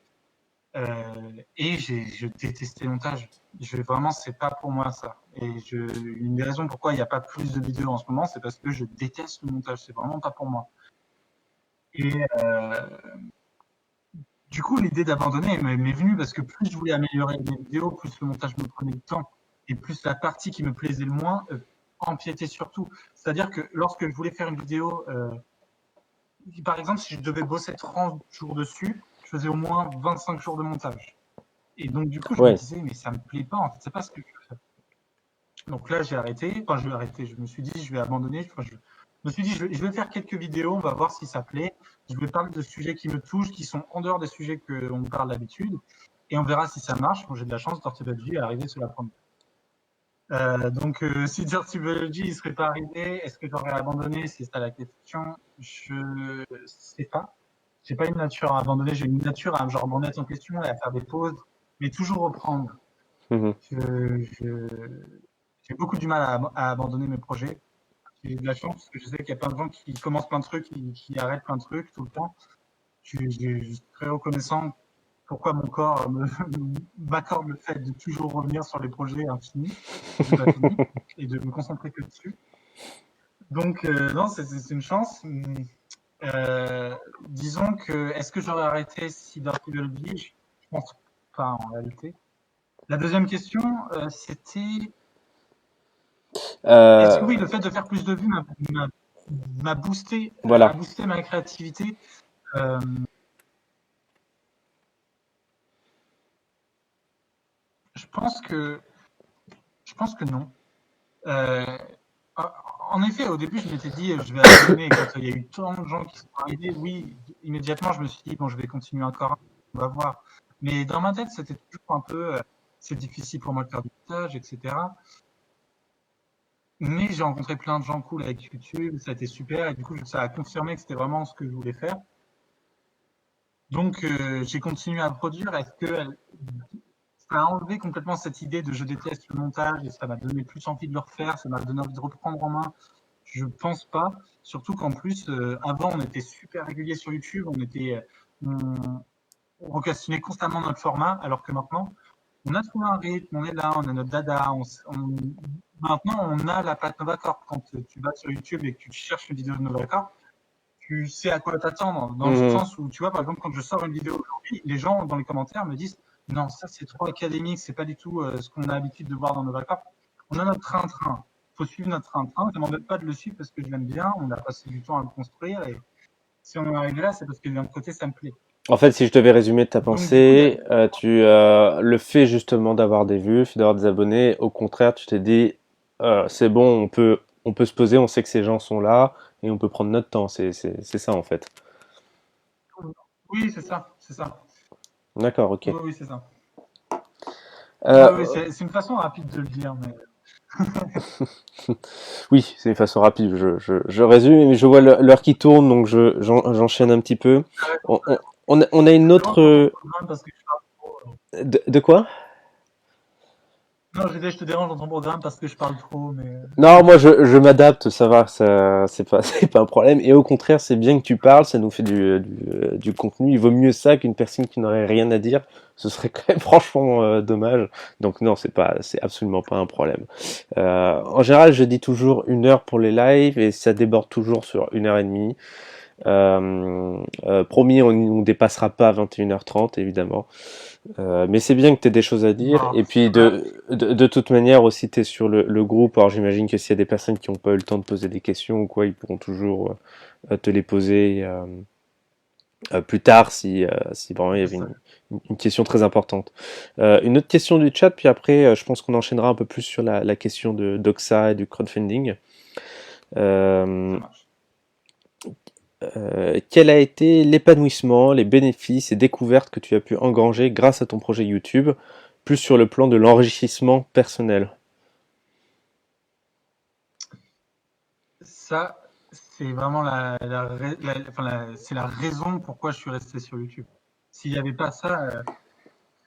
Et je détestais le montage. Vraiment, c'est pas pour moi ça. Une des raisons pourquoi il n'y a pas plus de vidéos en ce moment, c'est parce que je déteste le montage. C'est vraiment pas pour moi. Et du coup, l'idée d'abandonner m'est venue parce que plus je voulais améliorer mes vidéos, plus le montage me prenait du temps et plus la partie qui me plaisait le moins empiétait sur tout. C'est-à-dire que lorsque je voulais faire une vidéo, par exemple, si je devais bosser 30 jours dessus, je faisais au moins 25 jours de montage. Et donc, du coup, je me
ouais.
disais, mais ça me plaît pas, en fait, c'est pas ce que je veux faire. Donc là, j'ai arrêté. Enfin, je vais arrêter. Je me suis dit, je vais abandonner. Enfin, Je me suis dit, je vais faire quelques vidéos, on va voir si ça plaît. Je vais parler de sujets qui me touchent, qui sont en dehors des sujets qu'on parle d'habitude. Et on verra si ça marche. Moi, j'ai de la chance, Dirty Biology est arrivé sur la première. Donc, si Dirty Biology ne serait pas arrivé, est-ce que j'aurais abandonné? C'est ça la question. Je sais pas. J'ai pas une nature à abandonner, j'ai une nature à genre me remettre en question et à faire des pauses, mais toujours reprendre.
Mhm.
J'ai beaucoup du mal à abandonner mes projets. J'ai de la chance parce que je sais qu'il y a plein de gens qui commencent plein de trucs, qui arrêtent plein de trucs tout le temps. Je suis très reconnaissant pourquoi mon corps m'accorde le fait de toujours revenir sur les projets infinis que je n'ai pas fini et de me concentrer que dessus. Donc, non, c'est une chance. Disons que, est-ce que j'aurais arrêté si Dirty Biology? Je pense pas en réalité. La deuxième question, c'était est-ce que oui, le fait de faire plus de vues m'a boosté,
Voilà.
ma créativité. Euh, je pense que non. Euh, en effet, au début, je m'étais dit, je vais abandonner. Quand il y a eu tant de gens qui sont arrivés, oui, immédiatement, je me suis dit, bon, je vais continuer encore, on va voir. Mais dans ma tête, c'était toujours un peu, c'est difficile pour moi de faire du montage, etc. Mais j'ai rencontré plein de gens cool avec YouTube, ça a été super, et du coup, ça a confirmé que c'était vraiment ce que je voulais faire. Donc, j'ai continué à produire. Est-ce que ça a enlevé complètement cette idée de je déteste le montage et ça m'a donné plus envie de le refaire, ça m'a donné envie de reprendre en main? Je pense pas. Surtout qu'en plus, avant, on était super régulier sur YouTube, on requestionnait constamment notre format, alors que maintenant, on a trouvé un rythme, on est là, on a notre dada. Maintenant, on a la patte Novacorp. Quand tu vas sur YouTube et que tu cherches une vidéo de Novacorp, tu sais à quoi t'attendre. Dans le
Mhm.
sens où, tu vois, par exemple, quand je sors une vidéo aujourd'hui, les gens dans les commentaires me disent non, ça c'est trop académique, c'est pas du tout ce qu'on a l'habitude de voir dans Novacorp. On a notre train-train. Il faut suivre notre train-train. Ça m'embête pas de le suivre parce que je l'aime bien. On a passé du temps à le construire. Et si on est arrivé là, c'est parce que d'un côté, ça me plaît.
En fait, si je devais résumer ta
Donc, du coup, il y a.
pensée, le fait justement d'avoir des vues, d'avoir des abonnés, au contraire, tu t'es dit, c'est bon, on peut se poser, on sait que ces gens sont là et on peut prendre notre temps. C'est ça en fait.
Oui, c'est ça. C'est ça.
D'accord, ok.
Oui, oui, c'est ça. Oui, oui,
Euh,
c'est une façon rapide de le dire. Mais.
oui, c'est une façon rapide. Je résume, mais je vois l'heure qui tourne, donc j'enchaîne un petit peu. On, on, on a une
Je te dérange dans ton
autre.
programme parce que je parle trop.
De quoi?
Non, je te dérange dans ton programme parce que je parle trop, mais.
Non, moi je m'adapte, ça va, ça c'est pas c'est pas un problème. Et au contraire, c'est bien que tu parles, ça nous fait du contenu. Il vaut mieux ça qu'une personne qui n'aurait rien à dire. Ce serait quand même franchement dommage. Donc non, c'est absolument pas un problème. En général, je dis toujours 1 heure pour les lives et ça déborde toujours sur 1 heure et demie. Promis, on ne dépassera pas 21h30 évidemment. Mais c'est bien que tu aies des choses à dire.
Non,
Et puis de toute manière aussi, tu es sur le groupe. Alors j'imagine que s'il y a des personnes qui n'ont pas eu le temps de poser des questions ou quoi, ils pourront toujours te les poser plus tard si vraiment il y
c'est
avait
ça.
une question très importante. Une autre question du chat, puis après je pense qu'on enchaînera un peu plus sur la question de Doxa et du crowdfunding.
Ça
Euh,
marche.
Quel a été l'épanouissement, les bénéfices et découvertes que tu as pu engranger grâce à ton projet YouTube, plus sur le plan de l'enrichissement personnel?
Ça, c'est vraiment c'est la raison pourquoi je suis resté sur YouTube. S'il n'y avait pas ça,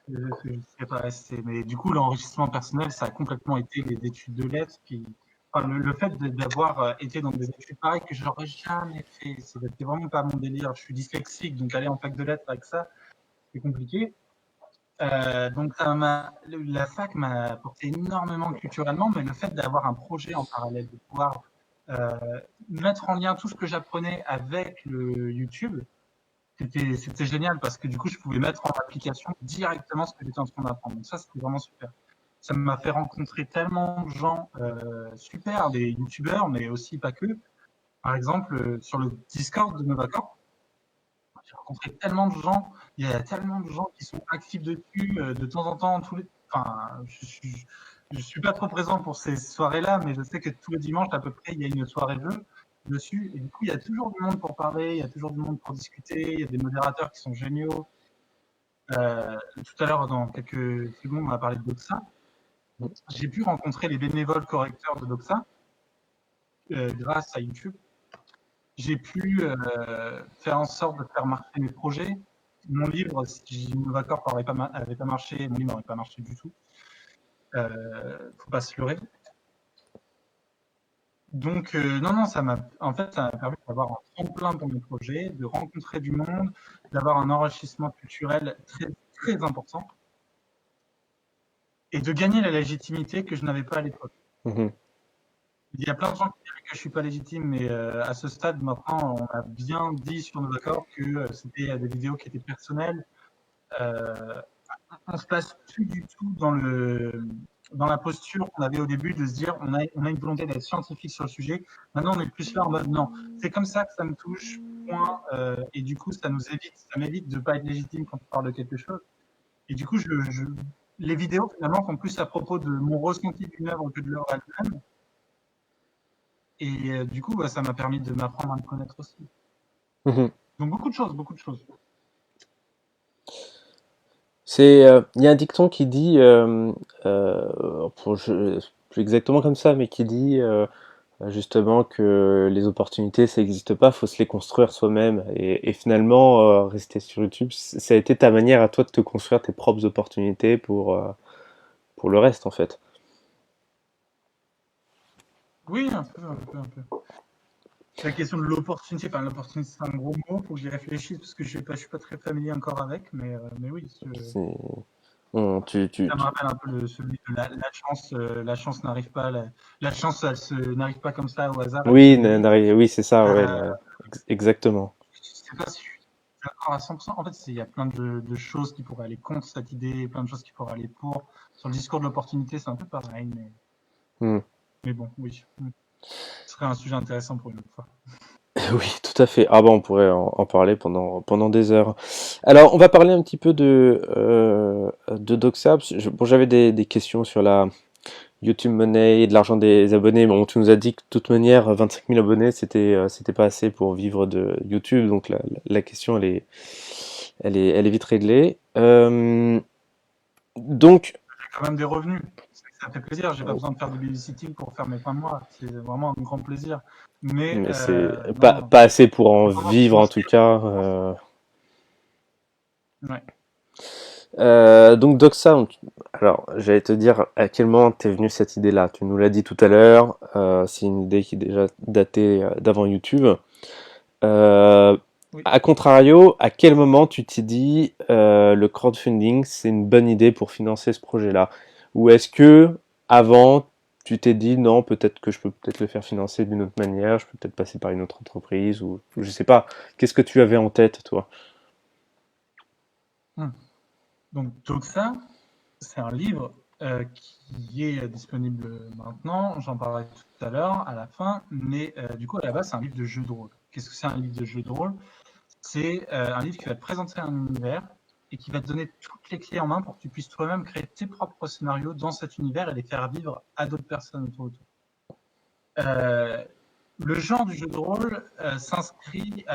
je ne serais pas resté. Mais du coup, l'enrichissement personnel, ça a complètement été les études de lettres. Enfin, le fait d'avoir été dans des études pareilles que j'aurais jamais fait, c'était vraiment pas mon délire. Je suis dyslexique, donc aller en fac de lettres avec ça, c'est compliqué. Donc la fac m'a apporté énormément culturellement, mais le fait d'avoir un projet en parallèle, de pouvoir euh, mettre en lien tout ce que j'apprenais avec le YouTube, c'était génial parce que du coup, je pouvais mettre en application directement ce que j'étais en train d'apprendre. Donc ça, c'était vraiment super. Ça m'a fait rencontrer tellement de gens super, des YouTubeurs, mais aussi pas que. Par exemple, sur le Discord de Novacorp, j'ai rencontré tellement de gens, il y a tellement de gens qui sont actifs dessus, de temps en temps, enfin, je suis pas trop présent pour ces soirées-là, mais je sais que tous les dimanches, à peu près, il y a une soirée jeu. dessus. Et du coup, il y a toujours du monde pour parler, il y a toujours du monde pour discuter, il y a des modérateurs qui sont géniaux. Tout à l'heure, dans quelques secondes, on a parlé de Doxa. J'ai pu rencontrer les bénévoles correcteurs de Doxa grâce à YouTube. J'ai pu faire en sorte de faire marcher mes projets. Mon livre, si Innovacorp n'avait pas marché, mon livre n'aurait pas marché du tout. Faut pas se leurrer. Donc, non, ça m'a permis d'avoir un tremplin pour mes projets, de rencontrer du monde, d'avoir un enrichissement culturel très, très important et de gagner la légitimité que je n'avais pas à l'époque.
Mhm.
Il y a plein de gens qui diraient que je suis pas légitime, mais à ce stade, maintenant, on a bien dit sur nos accords que c'était des vidéos qui étaient personnelles. On se place plus du tout dans la posture qu'on avait au début de se dire on a une volonté d'être scientifique sur le sujet. Maintenant, on est plus là en mode non, c'est comme ça que ça me touche, point. Et du coup, ça m'évite de pas être légitime quand on parle de quelque chose. Et du coup, les vidéos finalement font plus à propos de mon ressenti d'une œuvre que de l'œuvre elle-même. Et du coup, ça m'a permis de m'apprendre à me connaître aussi.
Mhm.
Donc beaucoup de choses, beaucoup de choses.
Il y a un dicton qui dit, plus exactement comme ça, mais qui dit justement que les opportunités, ça n'existe pas, faut se les construire soi-même. Et finalement, rester sur YouTube, ça a été ta manière à toi de te construire tes propres opportunités pour le reste, en fait.
Oui, un peu, un peu, un peu. La question de l'opportunité, enfin l'opportunité c'est un gros mot, faut que j'y réfléchisse parce que je suis pas très familier encore avec, mais oui,
C'est, on- tu, tu,
ça me
tu-
rappelle un peu celui de la chance n'arrive pas, la chance n'arrive pas comme ça au hasard, elle se
Oui,
mérite.
oui, c'est ça, ouais,
Euh,
exactement.
je sais pas si je suis d'accord à 100%. En fait, il y a plein de choses qui pourraient aller contre cette idée, plein de choses qui pourraient aller pour. Sur le discours de l'opportunité, c'est un peu pareil,
Hmm.
mais bon, oui. Ce serait un sujet intéressant pour une autre fois.
Oui, tout à fait. Ah bah on pourrait en parler pendant des heures. Alors, on va parler un petit peu de Doxa. Parce que bon, j'avais des questions sur la YouTube Money et de l'argent des abonnés. Bon, tu nous as dit que de toute manière, 25 000 abonnés, c'était pas assez pour vivre de YouTube. Donc la question, elle est vite réglée. Donc,
J'ai quand même des revenus. Ça fait plaisir. J'ai pas besoin de faire de babysitting pour faire mes fins de mois. C'est vraiment un grand plaisir. Mais
mais c'est
non,
pas,
non.
pas assez pour en
Faut vraiment se
vivre en
financer.
tout cas.
Ouais.
Donc Doxa, alors j'allais te dire à quel moment t'es venu cette idée-là. Tu nous l'as dit tout à l'heure, c'est une idée qui est déjà datée d'avant YouTube. Euh,
Oui.
à contrario, à quel moment tu t'es dit le crowdfunding c'est une bonne idée pour financer ce projet-là? Ou est-ce que avant tu t'es dit non, peut-être que je peux peut-être le faire financer d'une autre manière, je peux peut-être passer par une autre entreprise ou je sais pas. Qu'est-ce que tu avais en tête toi?
Hmm. Donc ça, c'est un livre qui est disponible maintenant. J'en parlerai tout à l'heure, à la fin. Mais du coup, à la base, c'est un livre de jeu de rôle. Qu'est-ce que c'est un livre de jeu de rôle? C'est un livre qui va te présenter un univers et qui va te donner toutes les clés en main pour que tu puisses toi-même créer tes propres scénarios dans cet univers et les faire vivre à d'autres personnes autour de toi. Le genre du jeu de rôle s'inscrit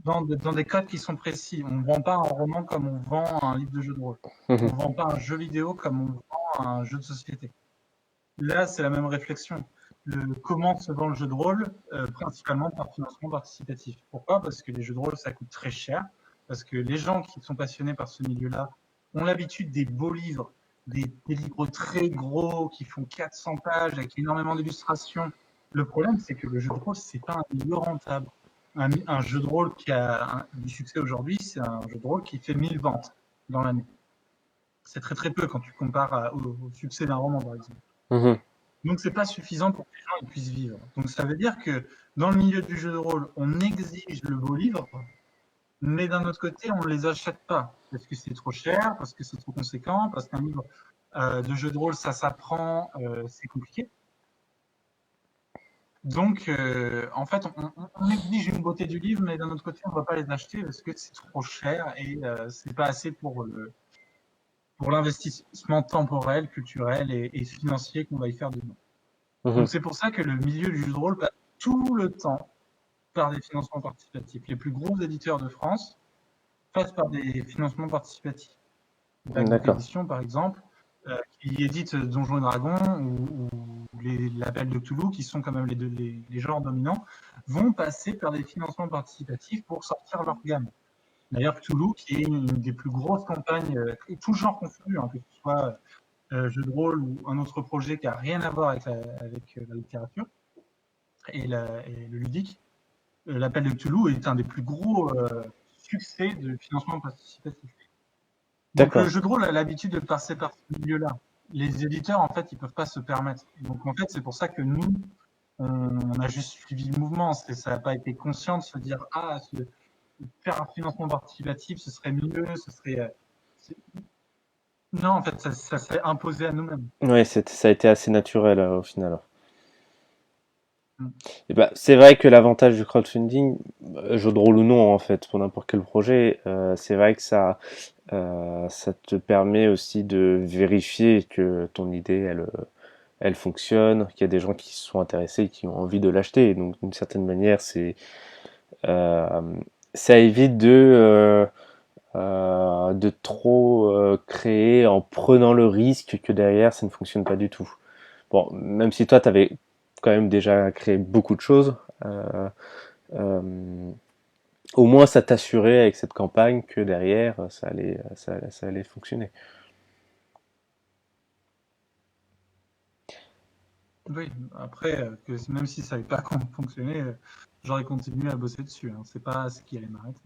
dans des codes qui sont précis. On ne vend pas un roman comme on vend un livre de jeu de rôle. On ne vend pas un jeu vidéo comme on vend un jeu de société. Là, c'est la même réflexion. Comment se vend le jeu de rôle principalement par financement participatif. Pourquoi? Parce que les jeux de rôle, ça coûte très cher. Parce que les gens qui sont passionnés par ce milieu-là ont l'habitude des beaux livres, des livres très gros qui font 400 pages avec énormément d'illustrations. Le problème, c'est que le jeu de rôle, c'est pas un milieu rentable. Un jeu de rôle qui a du succès aujourd'hui, c'est un jeu de rôle qui fait 1000 ventes dans l'année. C'est très très peu quand tu compares au succès d'un roman, par exemple.
Mhm.
Donc, c'est pas suffisant pour que les gens ils puissent vivre. Donc, ça veut dire que dans le milieu du jeu de rôle, on exige le beau livre, mais d'un autre côté, on ne les achète pas parce que c'est trop cher, parce que c'est trop conséquent, parce qu'un livre de jeu de rôle, ça s'apprend, c'est compliqué. Donc, en fait, on exige une beauté du livre, mais d'un autre côté, on ne va pas les acheter parce que c'est trop cher et c'est pas assez pour l'investissement temporel, culturel et financier qu'on va y faire dedans.
Mhm.
Donc c'est pour ça que le milieu du jeu de rôle passe tout le temps par des financements participatifs. Les plus gros éditeurs de France passent par des financements participatifs. Black
D'accord.
Edition, par exemple, qui édite Donjons et Dragons ou l'Appel de Cthulhu, qui sont quand même les genres dominants, vont passer par des financements participatifs pour sortir leur gamme. D'ailleurs, Cthulhu, qui est une des plus grosses campagnes, tout genre confondu, hein, que ce soit jeu de rôle ou un autre projet qui n'a rien à voir avec la littérature et le ludique, l'Appel de Cthulhu est un des plus gros succès de financement participatif. Donc le
D'accord.
jeu de rôle a l'habitude de passer par ce milieu-là. Les éditeurs, en fait, ils peuvent pas se permettre. Donc en fait, c'est pour ça que nous, on a juste suivi le mouvement. Ça n'a pas été conscient de se dire faire un financement participatif, ce serait mieux, ce serait. Non, en fait, ça s'est imposé à nous-mêmes.
Ouais, ça a été assez naturel au final.
Mm.
Et bah, c'est vrai que l'avantage du crowdfunding, jeu de rôle ou non en fait, pour n'importe quel projet, c'est vrai que ça te permet aussi de vérifier que ton idée, elle fonctionne, qu'il y a des gens qui se sont intéressés, qui ont envie de l'acheter. Donc d'une certaine manière, euh, ça évite de trop créer en prenant le risque que derrière ça ne fonctionne pas du tout. Bon, même si toi, tu avais quand même déjà créé beaucoup de choses, euh, euh, au moins ça t'assurait avec cette campagne que derrière ça allait fonctionner.
Oui, après, même si ça n'avait pas fonctionné, j'aurais continué à bosser dessus. Hein. C'est pas ce qui allait m'arrêter.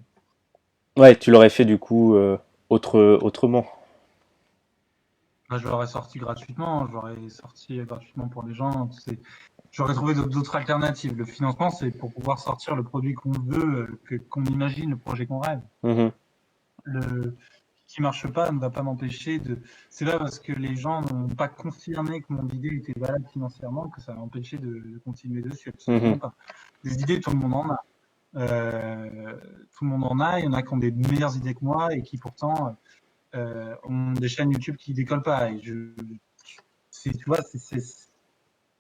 Ouais, tu l'aurais fait du coup autrement.
Bah, je l'aurais sorti gratuitement, pour les gens. J'aurais trouvé d'autres alternatives. Le financement, c'est pour pouvoir sortir le produit qu'on veut, qu'on imagine, le projet qu'on rêve.
Mhm.
Le qui marche pas ne va pas m'empêcher de. C'est là parce que les gens n'ont pas confirmé que mon idée était valable financièrement que ça va m'empêcher de continuer dessus.
Mhm.
Absolument pas. Des idées, tout le monde en a. Tout le monde en a. Il y en a qui ont des meilleures idées que moi et qui pourtant ont des chaînes YouTube qui décollent pas. Et tu vois,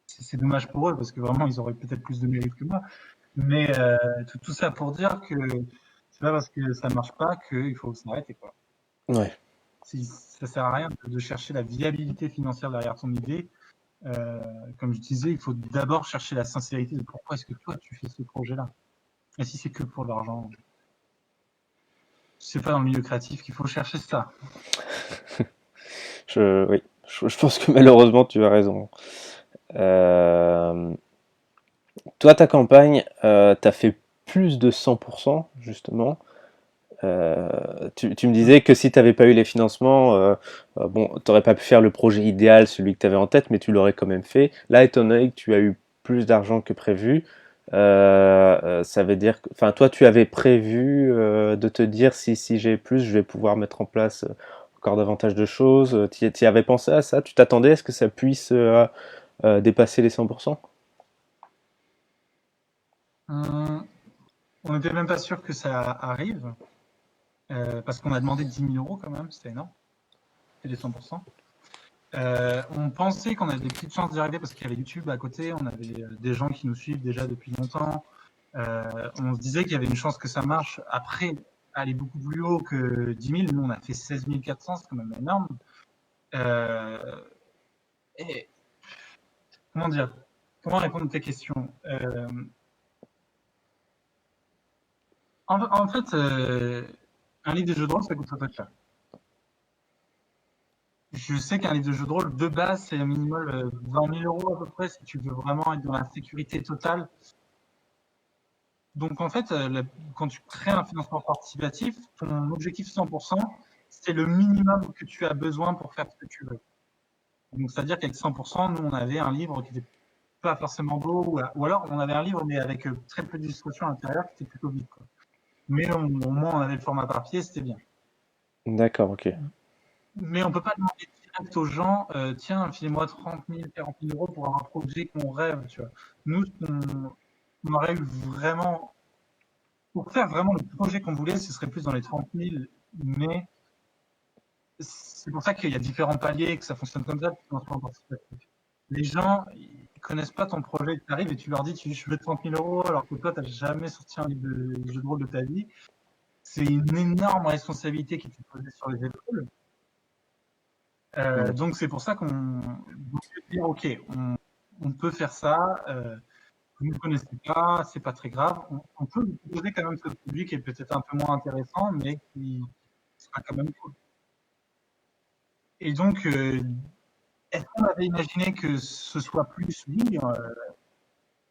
c'est dommage pour eux parce que vraiment ils auraient peut-être plus de mérite que moi. Mais tout ça pour dire que c'est pas parce que ça marche pas qu'il faut s'arrêter, quoi.
Ouais.
Ça sert à rien de chercher la viabilité financière derrière ton idée. Comme je disais, il faut d'abord chercher la sincérité de pourquoi est-ce que toi tu fais ce projet-là. Et si c'est que pour l'argent, c'est pas dans le milieu créatif qu'il faut chercher ça.
Oui, je pense que malheureusement tu as raison. Euh, Toi, ta campagne, t'as fait plus de 100% justement. Tu me disais que si tu n'avais pas eu les financements, bon, tu n'aurais pas pu faire le projet idéal, celui que tu avais en tête, mais tu l'aurais quand même fait. Là, étant donné que tu as eu plus d'argent que prévu, ça veut dire que, enfin, toi, tu avais prévu de te dire si j'ai plus, je vais pouvoir mettre en place encore davantage de choses. Tu y avais pensé à ça? Tu t'attendais à ce que ça puisse dépasser les 100%?
On n'était même pas sûr que ça arrive parce qu'on a demandé 10 000 euros quand même, c'était énorme, c'était les 100%. On pensait qu'on avait des petites chances d'y arriver parce qu'il y avait YouTube à côté, on avait des gens qui nous suivent déjà depuis longtemps. On se disait qu'il y avait une chance que ça marche. Après, aller beaucoup plus haut que 10 000, nous on a fait 16 400, c'est quand même énorme. Et comment dire, comment répondre à tes questions en fait, un livre de jeu de rôle, ça coûte très cher. Je sais qu'un livre de jeu de rôle, de base, c'est un minimum 20 000 euros à peu près si tu veux vraiment être dans la sécurité totale. Donc en fait, quand tu crées un financement participatif, ton objectif 100%, c'est le minimum que tu as besoin pour faire ce que tu veux. Donc c'est-à-dire qu'avec 100%, nous, on avait un livre qui n'était pas forcément beau, ou alors on avait un livre mais avec très peu d'illustrations à l'intérieur qui était plutôt vide. Quoi. Mais au moins, on avait le format papier, c'était bien.
D'accord, ok.
Mais on peut pas demander direct aux gens, tiens, filez-moi 30 000, 40 000 euros pour un projet qu'on rêve, tu vois. Nous, on aurait eu vraiment, pour faire vraiment le projet qu'on voulait, ce serait plus dans les 30 000, mais c'est pour ça qu'il y a différents paliers, que ça fonctionne comme ça, le financement participatif. Les gens, ils connaissent pas ton projet, tu arrives et tu leur dis je veux 30 000 euros alors que toi, tu n'as jamais sorti un livre de jeu de rôle de ta vie. C'est une énorme responsabilité qui t'est posée sur les épaules.
Mm.
Donc c'est pour ça qu'on veut dire ok, on peut faire ça. Vous ne connaissez pas, c'est pas très grave. On peut vous proposer quand même ce produit qui est peut-être un peu moins intéressant, mais qui sera quand même cool. Et donc, est-ce qu'on avait imaginé que ce soit plus oui,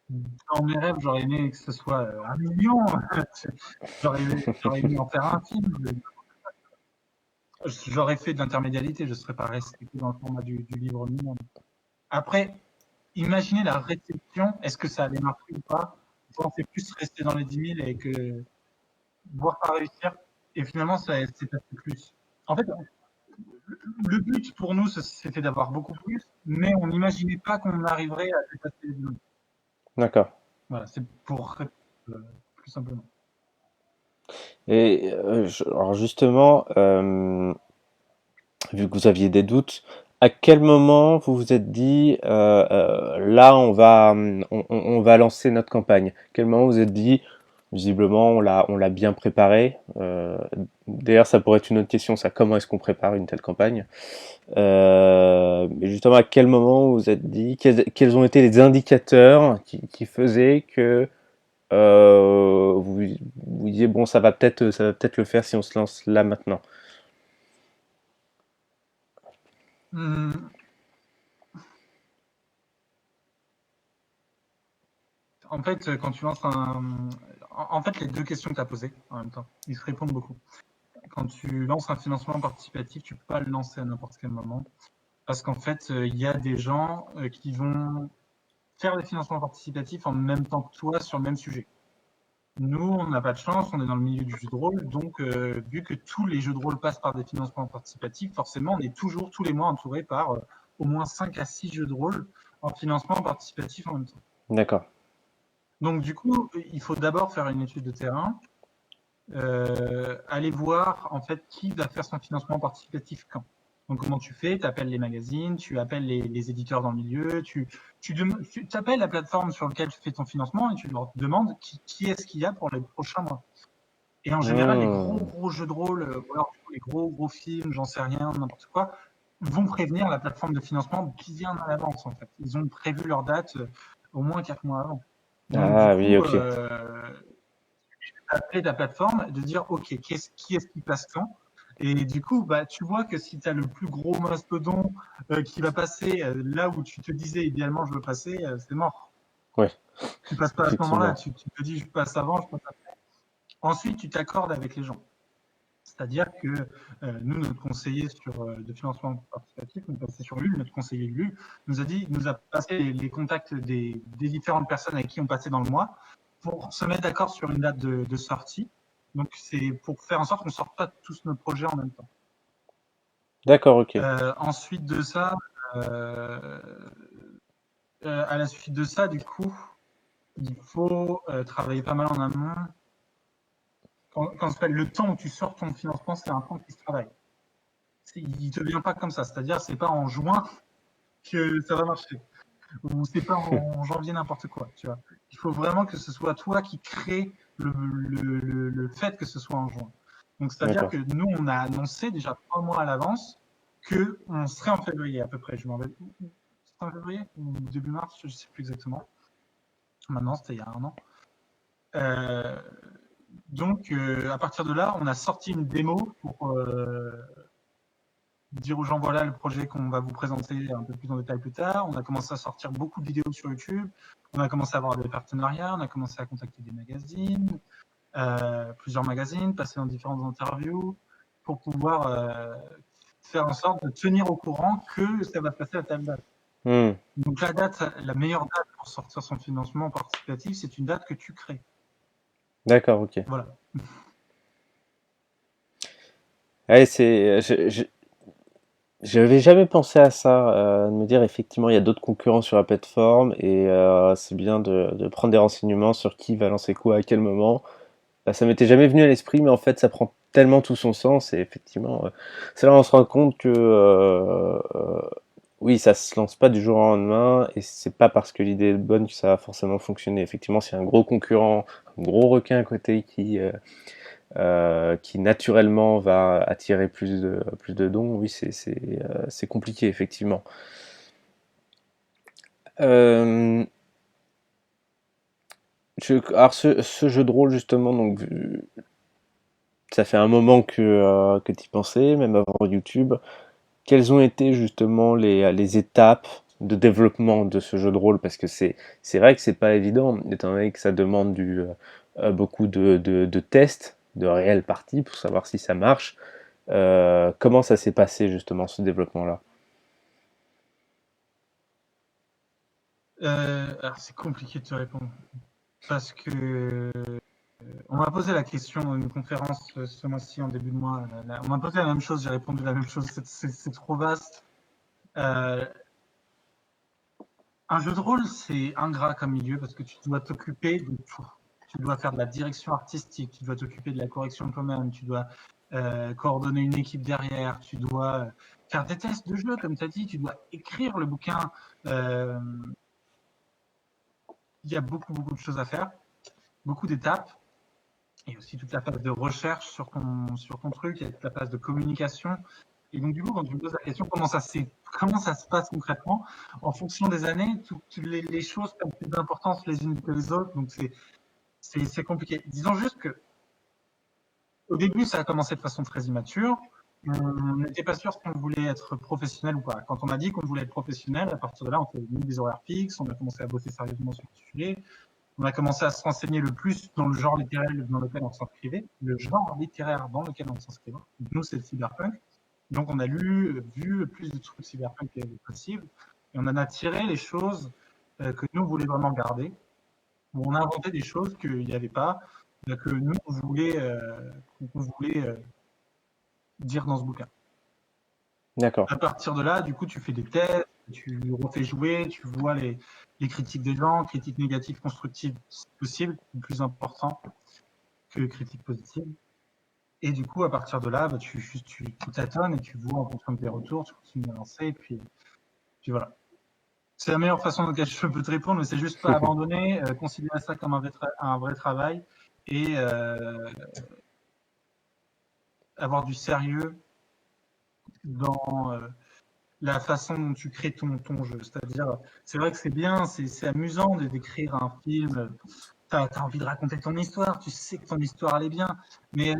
dans mes rêves, j'aurais aimé que ce soit 1 million. J'aurais aimé en faire un film. J'aurais fait de l'intermédialité, je ne serais pas resté dans le format du livre minimum. Après, imaginez la réception, est-ce que ça allait marcher ou pas? Je pensais plus rester dans les 10 000 et que voir pas réussir. Et finalement, c'est passé plus. En fait, le but pour nous, c'était d'avoir beaucoup plus, mais on n'imaginait pas qu'on arriverait à dépasser les 10 000.
D'accord.
Voilà, c'est pour plus simplement.
Et alors justement, vu que vous aviez des doutes, à quel moment vous vous êtes dit là on va lancer notre campagne? Quel moment vous vous êtes dit visiblement on l'a bien préparé. D'ailleurs ça pourrait être une autre question, ça, comment est-ce qu'on prépare une telle campagne? Mais justement à quel moment vous vous êtes dit quels ont été les indicateurs qui faisaient que vous disiez bon ça va peut-être le faire si on se lance là maintenant.
Hum, En fait, quand tu lances un. En fait, les deux questions que tu as posées en même temps, ils se répondent beaucoup. Quand tu lances un financement participatif, tu peux pas le lancer à n'importe quel moment. Parce qu'en fait, il y a des gens qui vont faire des financements participatifs en même temps que toi sur le même sujet. Nous, on n'a pas de chance, on est dans le milieu du jeu de rôle, donc vu que tous les jeux de rôle passent par des financements participatifs, forcément, on est toujours, tous les mois, entouré par au moins 5 à 6 jeux de rôle en financement participatif en même temps.
D'accord.
Donc du coup, il faut d'abord faire une étude de terrain, aller voir en fait qui va faire son financement participatif quand. Donc comment tu fais? Tu appelles les magazines, tu appelles les éditeurs dans le milieu, tu appelles la plateforme sur laquelle tu fais ton financement et tu leur demandes qui est-ce qu'il y a pour les prochains mois. Et en général, les
Mmh.
gros jeux de rôle, ou alors les gros films, j'en sais rien, n'importe quoi, vont prévenir la plateforme de financement bien à l'avance en fait. Ils ont prévu leur date au moins 4 mois avant. Donc du
Ah oui,
coup,
ok.
appeler ta plateforme, de dire ok, qui est-ce qui passe quand. Et du coup, bah, tu vois que si tu as le plus gros mastodon qui va passer là où tu te disais idéalement je veux passer, c'est mort.
Ouais,
Tu passes pas à ce moment-là,
effectivement.
tu te dis je passe avant, je passe après. Ensuite, tu t'accordes avec les gens. C'est-à-dire que nous, notre conseiller de financement participatif, on passait sur Lul, notre conseiller de Lul, nous a passé les contacts des différentes personnes avec qui on passait dans le mois pour se mettre d'accord sur une date de sortie. Donc, c'est pour faire en sorte qu'on ne sorte pas tous nos projets en même temps.
D'accord, ok.
Ensuite de ça, euh, à la suite de ça, du coup, il faut travailler pas mal en amont. Quand ça s'appelle le temps où tu sors ton financement, c'est un temps qui se travaille. Il te vient pas comme ça. C'est-à-dire, c'est pas en juin que ça va marcher. Ou c'est pas en janvier n'importe quoi. Tu vois. Il faut vraiment que ce soit toi qui crée le fait que ce soit en juin. Donc, c'est-à-dire
D'accord.
que nous, on a annoncé déjà 3 mois à l'avance qu'on serait en février à peu près. Je m'en vais. C'était en février ou début mars, je ne sais plus exactement. Maintenant, c'était il y a un an. Donc, à partir de là, on a sorti une démo pour dire aux gens voilà le projet qu'on va vous présenter un peu plus en détail plus tard. On a commencé à sortir beaucoup de vidéos sur YouTube. On a commencé à avoir des partenariats. On a commencé à contacter des magazines, plusieurs magazines, passer dans différentes interviews pour pouvoir faire en sorte de tenir au courant que ça va se passer à telle date.
Hmm.
Donc la meilleure date pour sortir son financement participatif, c'est une date que tu crées.
D'accord, ok.
Voilà.
Ouais, j'avais jamais pensé à ça, de me dire effectivement il y a d'autres concurrents sur la plateforme et c'est bien de prendre des renseignements sur qui va lancer quoi à quel moment. Ça m'était jamais venu à l'esprit, mais en fait ça prend tellement tout son sens et effectivement, c'est là où on se rend compte que oui, ça se lance pas du jour au lendemain et c'est pas parce que l'idée est bonne que ça va forcément fonctionner. Effectivement, s'il y a un gros concurrent, un gros requin à côté qui naturellement va attirer plus de dons, oui, c'est compliqué, effectivement. Euh, alors, ce jeu de rôle, justement, donc, ça fait un moment que tu y pensais, même avant YouTube. Quelles ont été justement les étapes de développement de ce jeu de rôle? Parce que c'est vrai que c'est pas évident, étant donné que ça demande beaucoup de tests, de réelles parties pour savoir si ça marche. Comment ça s'est passé justement ce développement-là?
Alors c'est compliqué de te répondre parce que on m'a posé la question dans une conférence ce mois-ci en début de mois. On m'a posé la même chose, j'ai répondu la même chose. C'est trop vaste. Euh, un jeu de rôle, c'est ingrat comme milieu parce que tu dois t'occuper de tout. Tu dois faire de la direction artistique, tu dois t'occuper de la correction toi-même, tu dois coordonner une équipe derrière, tu dois faire des tests de jeu, comme tu as dit, tu dois écrire le bouquin. Euh, Il y a beaucoup de choses à faire, beaucoup d'étapes, et aussi toute la phase de recherche sur ton truc, et toute la phase de communication. Et donc, du coup, quand tu me poses la question comment ça se passe concrètement, en fonction des années, toutes les choses prennent plus d'importance les unes que les autres. Donc, c'est compliqué. Disons juste que au début, ça a commencé de façon très immature. On n'était pas sûr si on voulait être professionnel ou pas. Quand on a dit qu'on voulait être professionnel, à partir de là, on s'est mis des horaires fixes, on a commencé à bosser sérieusement sur le sujet, on a commencé à se renseigner le plus dans le genre littéraire dans lequel on s'inscrivait, le genre littéraire dans lequel on s'inscrivait. Nous, c'est le cyberpunk. Donc, on a vu le plus de trucs cyberpunk possible, et on en a tiré les choses que nous, on voulait vraiment garder. On a inventé des choses qu'il n'y avait pas, que nous, on voulait dire dans ce bouquin.
D'accord.
À partir de là, du coup, tu fais des tests, tu refais jouer, tu vois les critiques des gens, critiques négatives, constructives, si possible, le plus important que critiques positives. Et du coup, à partir de là, bah, tu tâtonnes et tu vois en fonction de tes retours, tu continues à lancer, et puis voilà. C'est la meilleure façon dans laquelle je peux te répondre, mais c'est juste pas abandonner, considérer ça comme un vrai travail et avoir du sérieux dans la façon dont tu crées ton jeu. C'est-à-dire, c'est vrai que c'est bien, c'est amusant d'écrire un film, tu as envie de raconter ton histoire, tu sais que ton histoire elle est bien, mais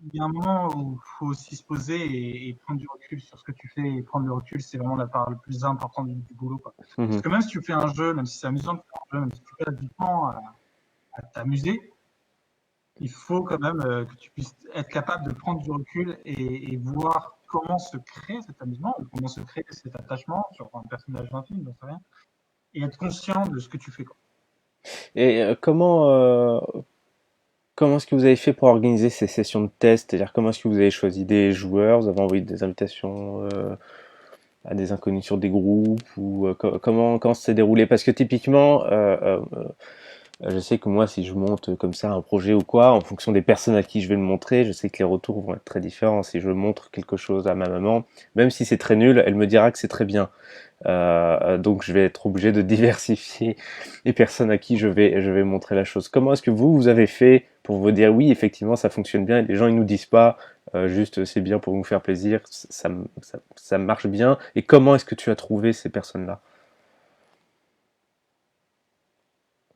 il y a un moment où il faut aussi se poser et prendre du recul sur ce que tu fais. Et prendre du recul, c'est vraiment la part le plus importante du boulot. Quoi. Parce
Mhm.
que même si tu fais un jeu, même si c'est amusant de faire un jeu, même si tu passes du temps à t'amuser, il faut quand même que tu puisses être capable de prendre du recul et voir comment se crée cet amusement, ou comment se crée cet attachement sur un personnage d'un film, j'en sais rien, et être conscient de ce que tu fais. Quoi.
Et comment est-ce que vous avez fait pour organiser ces sessions de test? C'est-à-dire comment est-ce que vous avez choisi des joueurs? Vous avez envoyé des invitations à des inconnus sur des groupes ou comment ça s'est déroulé? Parce que typiquement, je sais que moi, si je monte comme ça un projet ou quoi, en fonction des personnes à qui je vais le montrer, je sais que les retours vont être très différents. Si je montre quelque chose à ma maman, même si c'est très nul, elle me dira que c'est très bien. Donc je vais être obligé de diversifier les personnes à qui je vais montrer la chose. Comment est-ce que vous avez fait pour vous dire oui, effectivement, ça fonctionne bien et les gens ils nous disent pas juste c'est bien pour nous faire plaisir, ça marche bien. Et comment est-ce que tu as trouvé ces personnes-là?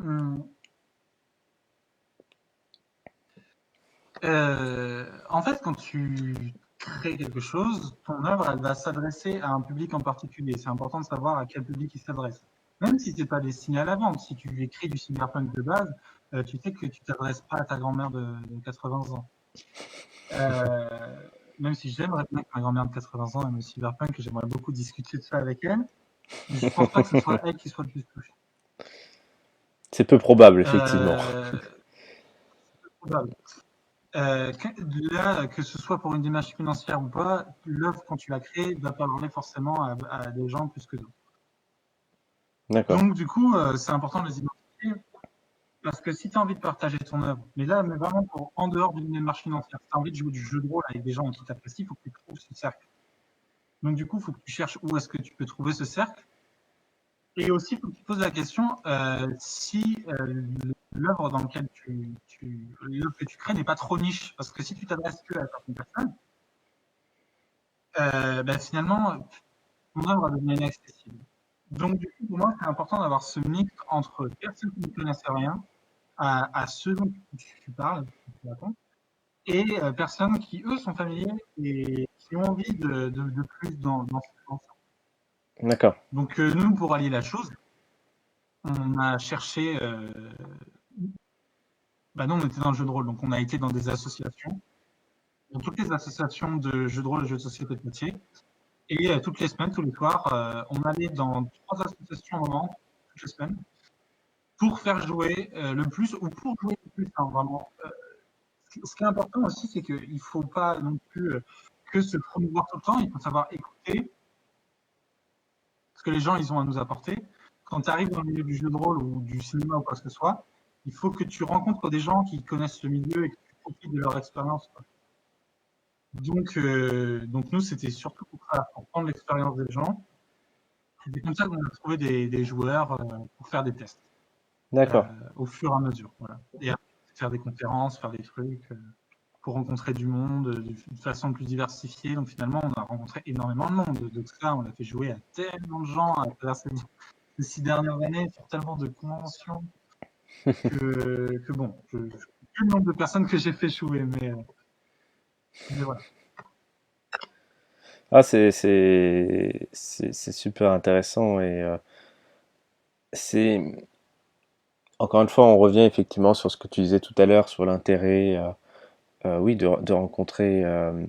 Hum, en fait, quand tu crées quelque chose, ton œuvre, elle va s'adresser à un public en particulier. C'est important de savoir à quel public il s'adresse. Même si c'est pas destiné à la vente, si tu écris du cyberpunk de base, tu sais que tu t'adresses pas à ta grand-mère de 80 ans. Euh, Même si j'aimerais bien que ma grand-mère de 80 ans aime le cyberpunk, et j'aimerais beaucoup discuter de ça avec elle, mais je pense pas que ce soit elle qui soit le plus touchée.
C'est peu probable, effectivement.
Euh, c'est probable. Là, que ce soit pour une démarche financière ou pas, l'œuvre, quand tu la crées, va parler forcément à des gens plus que d'autres.
D'accord.
Donc, du coup, c'est important de les identifier parce que si tu as envie de partager ton œuvre, mais là, mais vraiment en dehors d'une démarche financière, si tu as envie de jouer du jeu de rôle avec des gens qui t'apprécient, il faut que tu trouves ce cercle. Donc du coup, il faut que tu cherches où est-ce que tu peux trouver ce cercle. Et aussi, il faut que tu poses la question si l'œuvre dans laquelle l'œuvre que tu crées n'est pas trop niche. Parce que si tu t'adresses que à certaines personnes, finalement, ton œuvre va devenir inaccessible. Donc du coup, pour moi, c'est important d'avoir ce mix entre personnes qui ne connaissent rien, à ceux dont tu parles, tu racontes, et personnes qui, eux, sont familiers et qui ont envie de plus dans ce sens.
D'accord.
Donc nous, pour allier la chose, on a cherché. Nous, on était dans le jeu de rôle, donc on a été dans des associations, dans toutes les associations de jeux de rôle et jeux de société de métier. Et toutes les semaines, tous les soirs, on allait dans 3 associations au moment, toutes les semaines, pour faire jouer le plus, ou pour jouer le plus, hein, vraiment. Ce qui est important aussi, c'est qu'il ne faut pas non plus que se promouvoir tout le temps, il faut savoir écouter ce que les gens ils ont à nous apporter. Quand tu arrives dans le milieu du jeu de rôle ou du cinéma ou quoi que ce soit, il faut que tu rencontres des gens qui connaissent le milieu et que tu profites de leur expérience. Donc nous, c'était surtout pour ça, pour prendre l'expérience des gens. C'est comme ça qu'on a trouvé des joueurs pour faire des tests
D'accord.
au fur et à mesure. Voilà. Et après, faire des conférences, faire des trucs pour rencontrer du monde de façon plus diversifiée. Donc finalement, on a rencontré énormément de monde. Donc ça, on a fait jouer à tellement de gens à travers ces 6 dernières années sur tellement de conventions que bon, je ne sais plus le nombre de personnes que j'ai fait jouer, mais voilà.
Ah, c'est super intéressant et c'est encore une fois, on revient effectivement sur ce que tu disais tout à l'heure sur l'intérêt, oui, de rencontrer un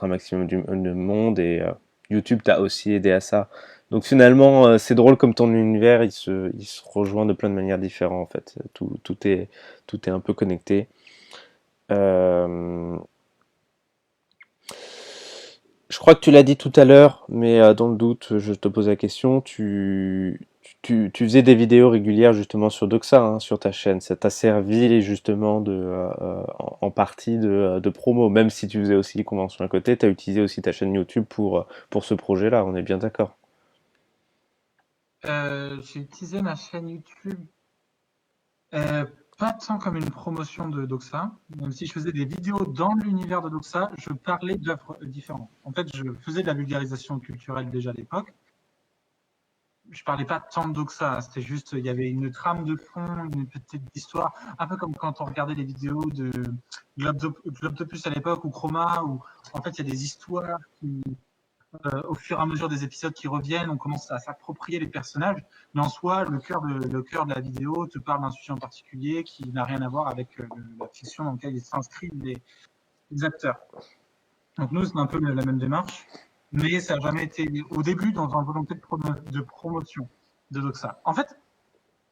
maximum de monde et YouTube t'a aussi aidé à ça. Donc finalement, c'est drôle comme ton univers, il se rejoint de plein de manières différentes en fait. Tout est un peu connecté. Euh, Je crois que tu l'as dit tout à l'heure, mais dans le doute, je te pose la question. Tu faisais des vidéos régulières justement sur Doxa, hein, sur ta chaîne. Ça t'a servi justement en partie de promo, même si tu faisais aussi les conventions à côté. Tu as utilisé aussi ta chaîne YouTube pour ce projet-là, on est bien d'accord.
J'ai utilisé ma chaîne YouTube euh, pas tant comme une promotion de Doxa, même si je faisais des vidéos dans l'univers de Doxa, je parlais d'œuvres différentes. En fait, je faisais de la vulgarisation culturelle déjà à l'époque. Je parlais pas tant de Doxa, c'était juste, il y avait une trame de fond, une petite histoire, un peu comme quand on regardait les vidéos de Globtopus à l'époque ou Chroma, où en fait il y a des histoires qui, au fur et à mesure des épisodes qui reviennent, on commence à s'approprier les personnages, mais en soi, le cœur de la vidéo te parle d'un sujet en particulier qui n'a rien à voir avec la fiction dans laquelle ils s'inscrivent les acteurs. Donc nous, c'est un peu la même démarche, mais ça n'a jamais été au début dans une volonté de promotion de Doxa. En fait,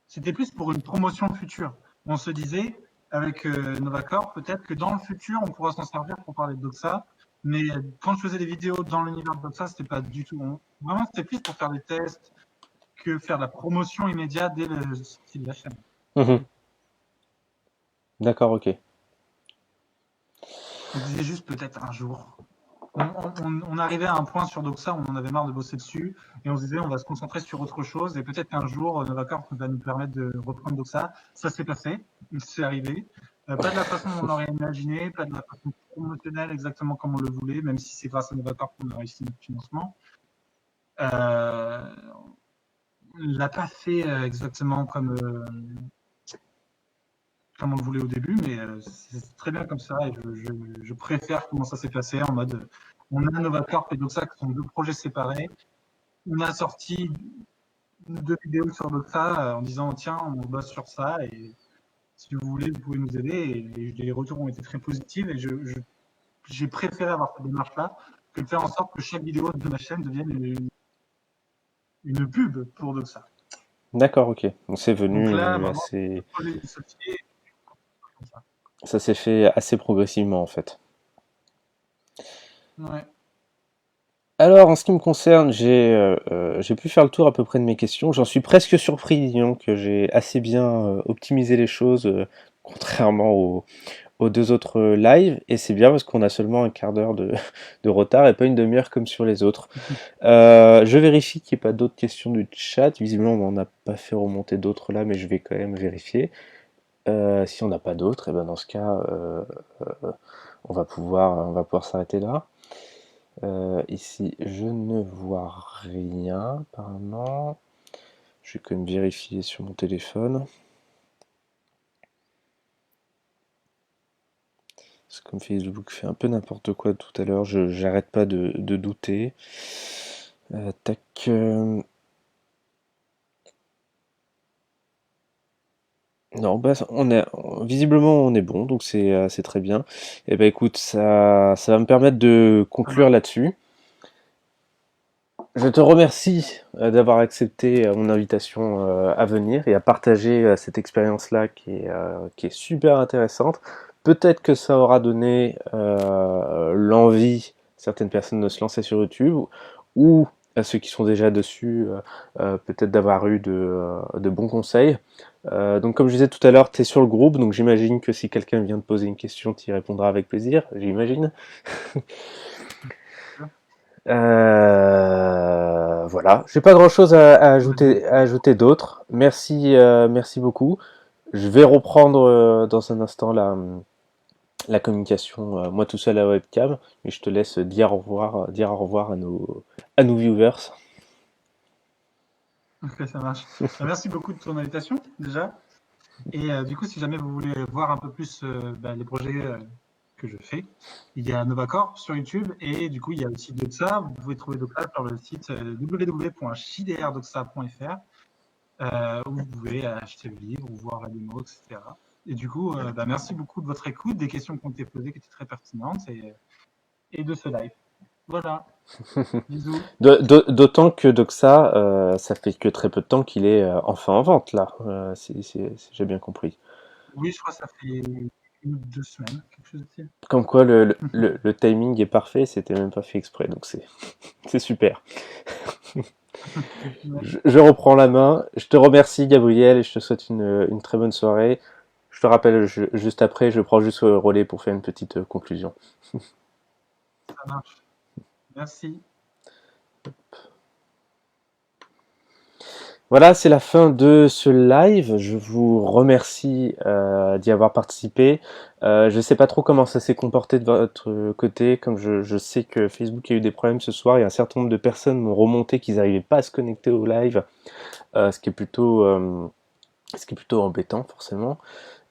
c'était plus pour une promotion future. On se disait, avec Novacore, peut-être que dans le futur, on pourra s'en servir pour parler de Doxa, mais quand je faisais des vidéos dans l'univers de Doxa, c'était pas du tout. Vraiment, c'était plus pour faire des tests que faire de la promotion immédiate dès le sortie de la chaîne.
Mhm. D'accord, ok.
On disait juste peut-être un jour. On arrivait à un point sur Doxa où on en avait marre de bosser dessus et on se disait on va se concentrer sur autre chose et peut-être qu'un jour Novacorp va nous permettre de reprendre Doxa. Ça s'est passé, c'est arrivé. Pas de la façon dont on l'aurait imaginé, pas de la façon promotionnelle exactement comme on le voulait, même si c'est grâce à Novacorp qu'on a réussi notre financement. On ne l'a pas fait exactement comme on le voulait au début, mais c'est très bien comme ça et je préfère comment ça s'est passé en mode on a Novacorp et Doxa qui sont deux projets séparés. On a sorti 2 vidéos sur Doxa en disant tiens, on bosse sur ça et si vous voulez, vous pouvez nous aider. Et les retours ont été très positifs et j'ai préféré avoir cette démarche-là que de faire en sorte que chaque vidéo de ma chaîne devienne une pub pour Doxa.
D'accord, ok. Donc c'est
Donc là,
venu
vraiment,
assez.
le projet est dissocié comme ça.
Ça s'est fait assez progressivement en fait.
Ouais.
Alors, en ce qui me concerne, j'ai pu faire le tour à peu près de mes questions. J'en suis presque surpris, disons que j'ai assez bien optimisé les choses, contrairement aux 2 autres lives et c'est bien parce qu'on a seulement un quart d'heure de retard et pas une demi-heure comme sur les autres. Je vérifie qu'il n'y ait pas d'autres questions du chat. Visiblement, on n'en a pas fait remonter d'autres là, mais je vais quand même vérifier. Si on n'a pas d'autres, et ben dans ce cas, on va pouvoir s'arrêter là. Ici, je ne vois rien apparemment. Je vais quand même vérifier sur mon téléphone. C'est comme Facebook fait un peu n'importe quoi tout à l'heure, j'arrête pas de douter. Tac. Non, bah, visiblement on est bon, donc c'est très bien. Et ben écoute, ça va me permettre de conclure là-dessus. Je te remercie d'avoir accepté mon invitation à venir et à partager cette expérience-là qui est super intéressante. Peut-être que ça aura donné l'envie à certaines personnes de se lancer sur YouTube ou à ceux qui sont déjà dessus, peut-être d'avoir eu de bons conseils. Donc comme je disais tout à l'heure, tu es sur le groupe, donc j'imagine que si quelqu'un vient te poser une question, tu y répondras avec plaisir, j'imagine. Voilà, j'ai pas grand chose à ajouter d'autre. Merci beaucoup. Je vais reprendre dans un instant la communication, moi tout seul à la webcam, mais je te laisse dire au revoir à nos viewers.
Ok, ça marche. Merci beaucoup de ton invitation déjà. Et du coup, si jamais vous voulez voir un peu plus les projets que je fais, il y a Novacore sur YouTube et du coup, il y a aussi Doxa. Vous pouvez trouver Doxa sur le site www.jdrdoxa.fr où vous pouvez acheter le livre ou voir la démo, etc. Et du coup, merci beaucoup de votre écoute, des questions qui ont été posées qui étaient très pertinentes et de ce live. Voilà. Bisous.
D'autant que Doxa, ça fait que très peu de temps qu'il est enfin en vente là, si j'ai bien compris.
Oui, je crois que ça fait 1 ou 2 semaines, quelque chose de style.
Comme quoi le timing est parfait, c'était même pas fait exprès, donc c'est super. Je reprends la main, je te remercie Gabriel et je te souhaite une très bonne soirée. Je te rappelle juste après, je prends juste le relais pour faire une petite conclusion.
Ça marche. Merci.
Voilà, c'est la fin de ce live. Je vous remercie d'y avoir participé. Je ne sais pas trop comment ça s'est comporté de votre côté, comme je sais que Facebook a eu des problèmes ce soir et un certain nombre de personnes m'ont remonté qu'ils n'arrivaient pas à se connecter au live, ce qui est plutôt embêtant forcément.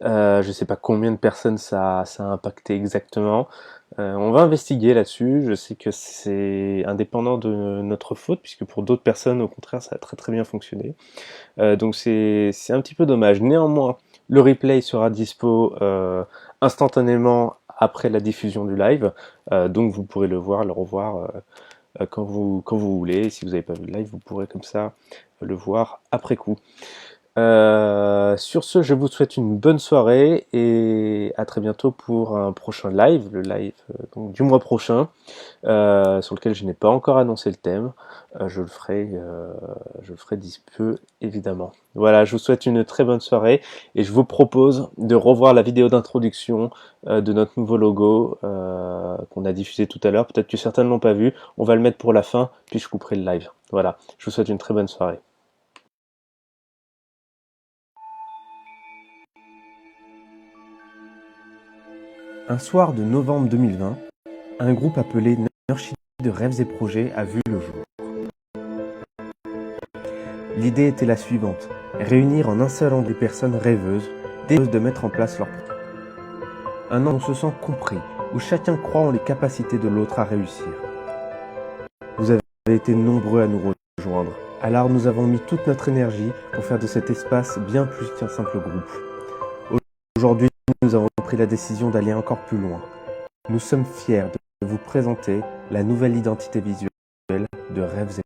Je sais pas combien de personnes ça a impacté exactement. On va investiguer là-dessus. Je sais que c'est indépendant de notre faute, puisque pour d'autres personnes, au contraire, ça a très très bien fonctionné. Donc c'est un petit peu dommage. Néanmoins, le replay sera dispo instantanément après la diffusion du live. Donc vous pourrez le voir, le revoir quand vous voulez. Si vous n'avez pas vu le live, vous pourrez comme ça le voir après coup. Sur ce, je vous souhaite une bonne soirée et à très bientôt pour un prochain live, le live donc, du mois prochain, sur lequel je n'ai pas encore annoncé le thème. Je le ferai d'ici peu, évidemment. Voilà, je vous souhaite une très bonne soirée et je vous propose de revoir la vidéo d'introduction de notre nouveau logo qu'on a diffusé tout à l'heure. Peut-être que certains ne l'ont pas vu. On va le mettre pour la fin, puis je couperai le live. Voilà, je vous souhaite une très bonne soirée. Un soir de novembre 2020, un groupe appelé Nursery de rêves et projets a vu le jour. L'idée était la suivante, réunir en un seul endroit des personnes rêveuses, désireuses de mettre en place leur projet. Un endroit où on se sent compris, où chacun croit en les capacités de l'autre à réussir. Vous avez été nombreux à nous rejoindre, alors nous avons mis toute notre énergie pour faire de cet espace bien plus qu'un simple groupe. Aujourd'hui, nous avons pris la décision d'aller encore plus loin. Nous sommes fiers de vous présenter la nouvelle identité visuelle de Rêves et